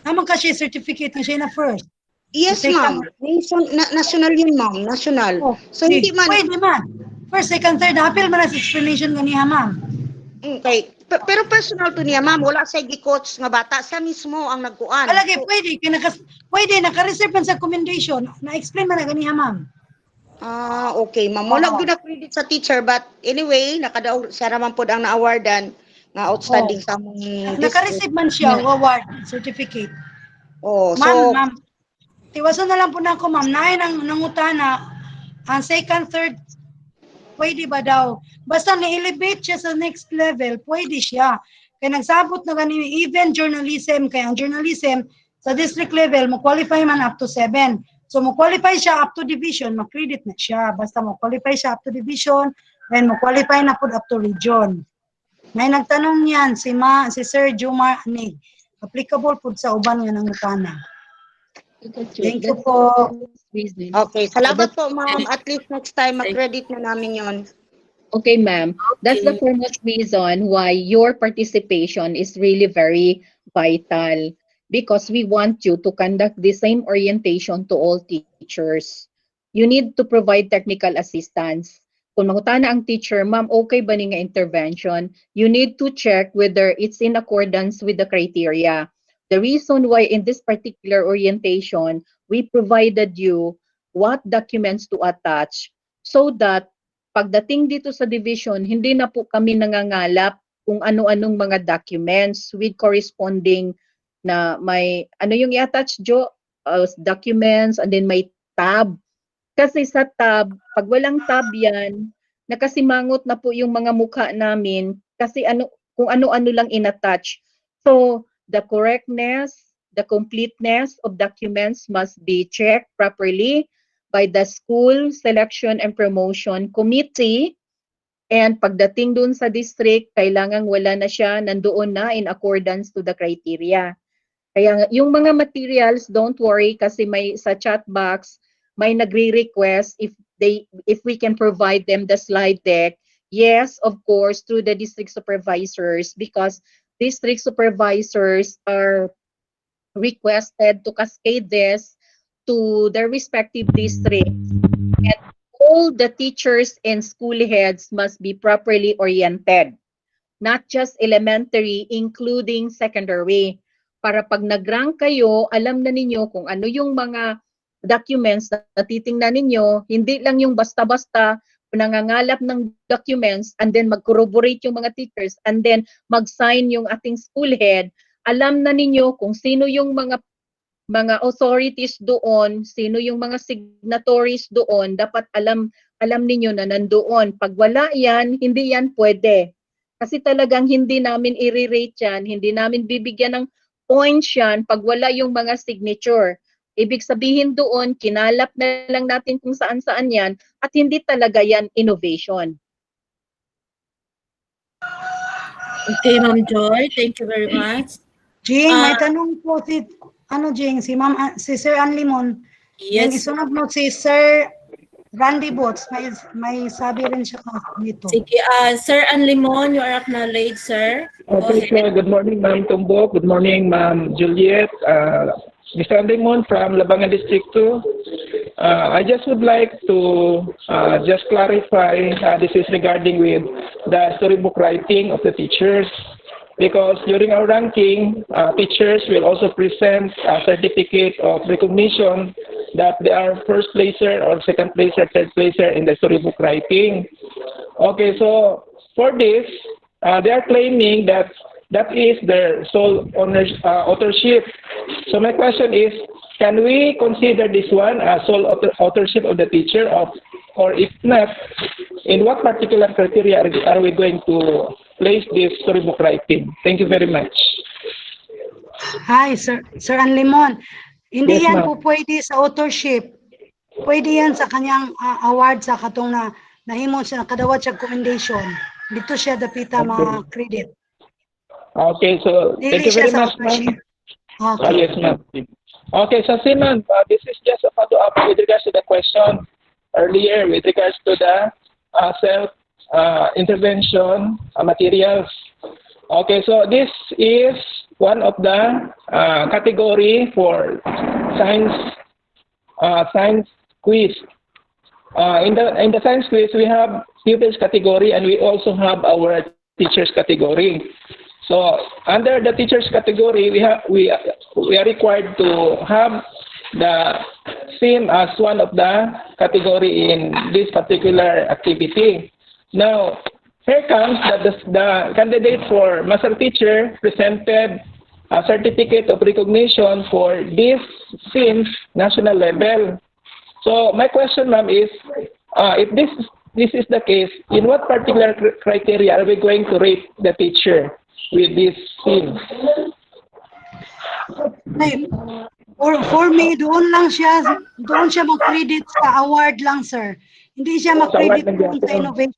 Naman kasi certificate na siya na first. yes, ma'am. National yun, ma'am. National. So, hindi man. Pwede man. First, second, third, appeal man ang explanation ganiya, ma'am. Okay. Pero personal to niya, ma'am. Wala sa coach nga bata. Siya mismo ang nagkuan. Alagay, pwede, naka-reserve man sa commendation. Na-explain man na ganiya, ma'am. Okay, ma'am. Wala ko na credit sa teacher, but anyway, nakadaog siya naman po ang na-awardan nga outstanding sa among district. Naka-receive man siya, award, certificate. Oh, Ma'am, tiwasan na lang po na ako, ma'am. Naay nangutana, ang second, third, pwede ba daw? Basta na-elevate siya sa next level, pwede siya. Kaya nagsabot na ganun, even journalism, kaya ang journalism, sa district level, mo-qualify man up to 7. So, mo-qualify siya up to division, ma-credit na siya. Basta mo-qualify siya up to division, then mo-qualify na po up to region. May nagtanong yan, si Sir Jumar Anig. Applicable po sa uban nga ng utana. Thank you po. okay, salamat po, ma'am. At least next time, ma-credit na namin yon. Okay, ma'am. That's the foremost reason why your participation is really very vital because we want you to conduct the same orientation to all teachers. You need to provide technical assistance. kung mangutana ang teacher, ma'am, okay ba ni nga intervention? You need to check whether it's in accordance with the criteria. The reason why in this particular orientation, we provided you what documents to attach so that pagdating dito sa division, hindi na po kami nangangalap kung ano-anong mga documents with corresponding na may, ano yung i-attach, Jo? Documents, and then may tab. Kasi sa tab, pag walang tab yan, nakasimangot na po yung mga mukha namin kasi kung ano-ano lang in-attach. So, the correctness, the completeness of documents must be checked properly by the School Selection and Promotion Committee. And pagdating dun sa district, kailangan wala na siya, nandoon na in accordance to the criteria. Kaya yung mga materials, don't worry kasi may sa chat box, may nagre-request if we can provide them the slide deck. Yes, of course, through the district supervisors, because district supervisors are requested to cascade this to their respective districts. And all the teachers and school heads must be properly oriented, not just elementary, including secondary. Para pag nag-rank kayo, alam na ninyo kung ano yung mga documents na titingnan ninyo, hindi lang yung basta-basta nangangalap ng documents and then mag-corroborate yung mga teachers and then mag-sign yung ating school head. Alam na ninyo kung sino yung mga authorities doon, sino yung mga signatories doon, dapat alam ninyo na nandoon. Pag wala yan, hindi yan pwede. Kasi talagang hindi namin i-rate yan, hindi namin bibigyan ng points yan pag wala yung mga signature. Ibig sabihin doon, kinalap na lang natin kung saan-saan yan at hindi talaga yan innovation. Okay, Ma'am Joy. Thank you very much. Jing, may tanong po Jing, si Sir Anlimon. Yes. Yung isunod mo si Sir Randy Boots, may sabi rin siya dito. Sige, Sir Anlimon, you are acknowledged, sir. Okay, so good morning, Ma'am Tumbok. Good morning, Ma'am Juliet. Mr. Anlimon from Zamboanga District 2. I just would like to just clarify, this is regarding with the storybook writing of the teachers. Because during our ranking, teachers will also present a certificate of recognition that they are first placer or second placer, third placer in the storybook writing. Okay, so for this, they are claiming that is their sole authorship. So my question is, can we consider this one as sole authorship of the teacher, or if not, in what particular criteria are we going to place this storybook writing? Thank you very much. Hi, Sir Anlimon. Hindi Yes, yan ma'am. po pwede sa authorship. Pwede yan sa kanyang award sa katong nahimon siya, nakadawat siya commendation. Dito siya dapita ma-credit. Okay, so thank you very much, ma'am. Okay. Yes, ma'am. Okay, so ma'am, this is just a follow-up with regards to the question earlier with regards to the self-intervention materials. Okay, so this is one of the category for science quiz. In the science quiz, we have pupils category and we also have our teachers category. So under the teachers category, we are required to have the SIM as one of the category in this particular activity. Now, here comes the candidate for master teacher presented a certificate of recognition for this SIM national level. So my question, ma'am, is if this is the case, in what particular criteria are we going to rate the teacher with this SIM? For me, doon siya mag-credit sa award lang, sir. Hindi siya mag-credit doon sa innovation.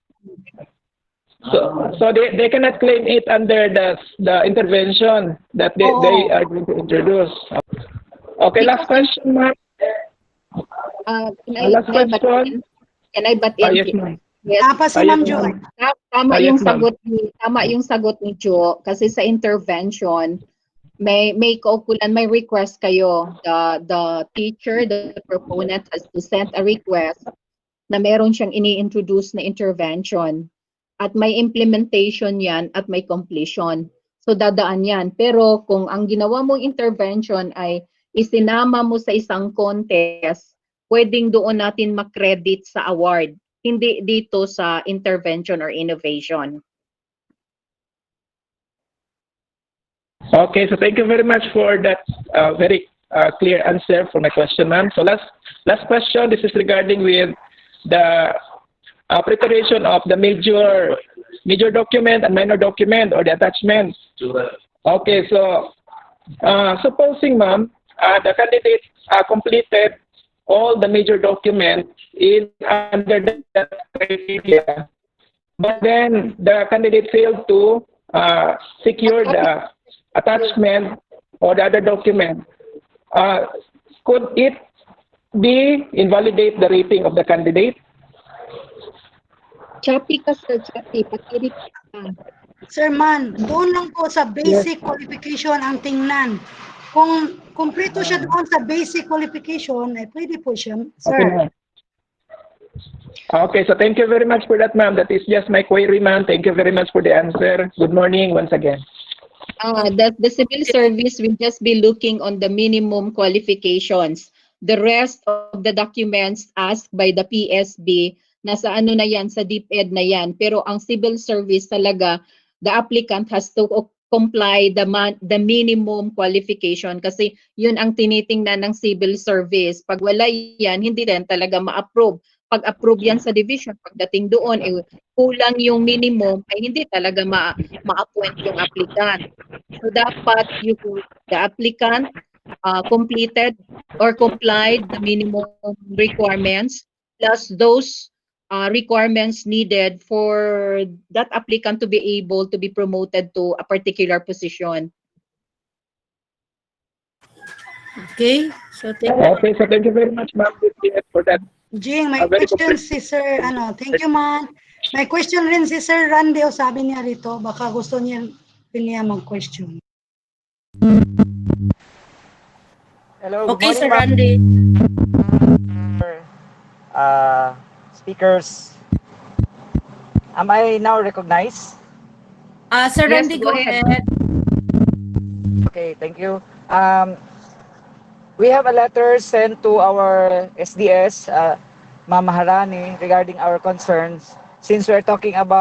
So they cannot claim it under the intervention that they are going to introduce. Okay, last question, ma'am. Last question. Can I butt in? Yes, ma'am. Yes. Si Ma'am Joy. Tama Yes, yung ma'am. sagot ni Jo kasi sa intervention may kaukulan, may request kayo. The teacher, the proponent has to send a request na meron siyang ini-introduce na intervention at may implementation yan at may completion. So dadaan yan. Pero kung ang ginawa mong intervention ay isinama mo sa isang contest, pwedeng doon natin makredit sa award, hindi dito sa intervention or innovation. Okay, so thank you very much for that very clear answer for my question, ma'am. So last question. This is regarding with the preparation of the major document and minor document or the attachment. Okay, so supposing, ma'am, the candidate completed all the major documents in under that criteria, but then the candidate failed to secure the attachment or the other document. Could it be invalidate the rating of the candidate? Chappy ka, Sir Chappy, pakirit ka. Sir Man, doon lang po sa basic qualification ang tingnan. Kung kumpleto siya doon sa basic qualification, eh pwede po siya, sir. Okay, ma'am. Okay, so thank you very much for that, ma'am. That is just my query, ma'am. Thank you very much for the answer. Good morning once again. The civil service will just be looking on the minimum qualifications. The rest of the documents asked by the PSB, nasa ano na yan, sa DepEd na yan. Pero ang civil service talaga, the applicant has to comply the minimum qualification kasi yun ang tinitingnan ng civil service. Pag wala yan, hindi rin talaga ma-approve. Pag approve yan sa division, pagdating doon, kulang yung minimum, ay hindi talaga ma-appoint yung applicant. So dapat the applicant completed or complied the minimum requirements plus those requirements needed for that applicant to be able to be promoted to a particular position. Okay, so thank you very much, ma'am, for that. Jing, may question si Sir, thank you, ma'am. May question rin si Sir Randy, sabi niya rito, baka gusto niya mag-question. Hello, okay, good Sir morning, Randy. Speakers. Am I now recognized? Sir Yes, Randy, go go ahead. ahead. Okay, thank you. We have a letter sent to our SDS, Ma'am Maharani, regarding our concerns. Since we're talking about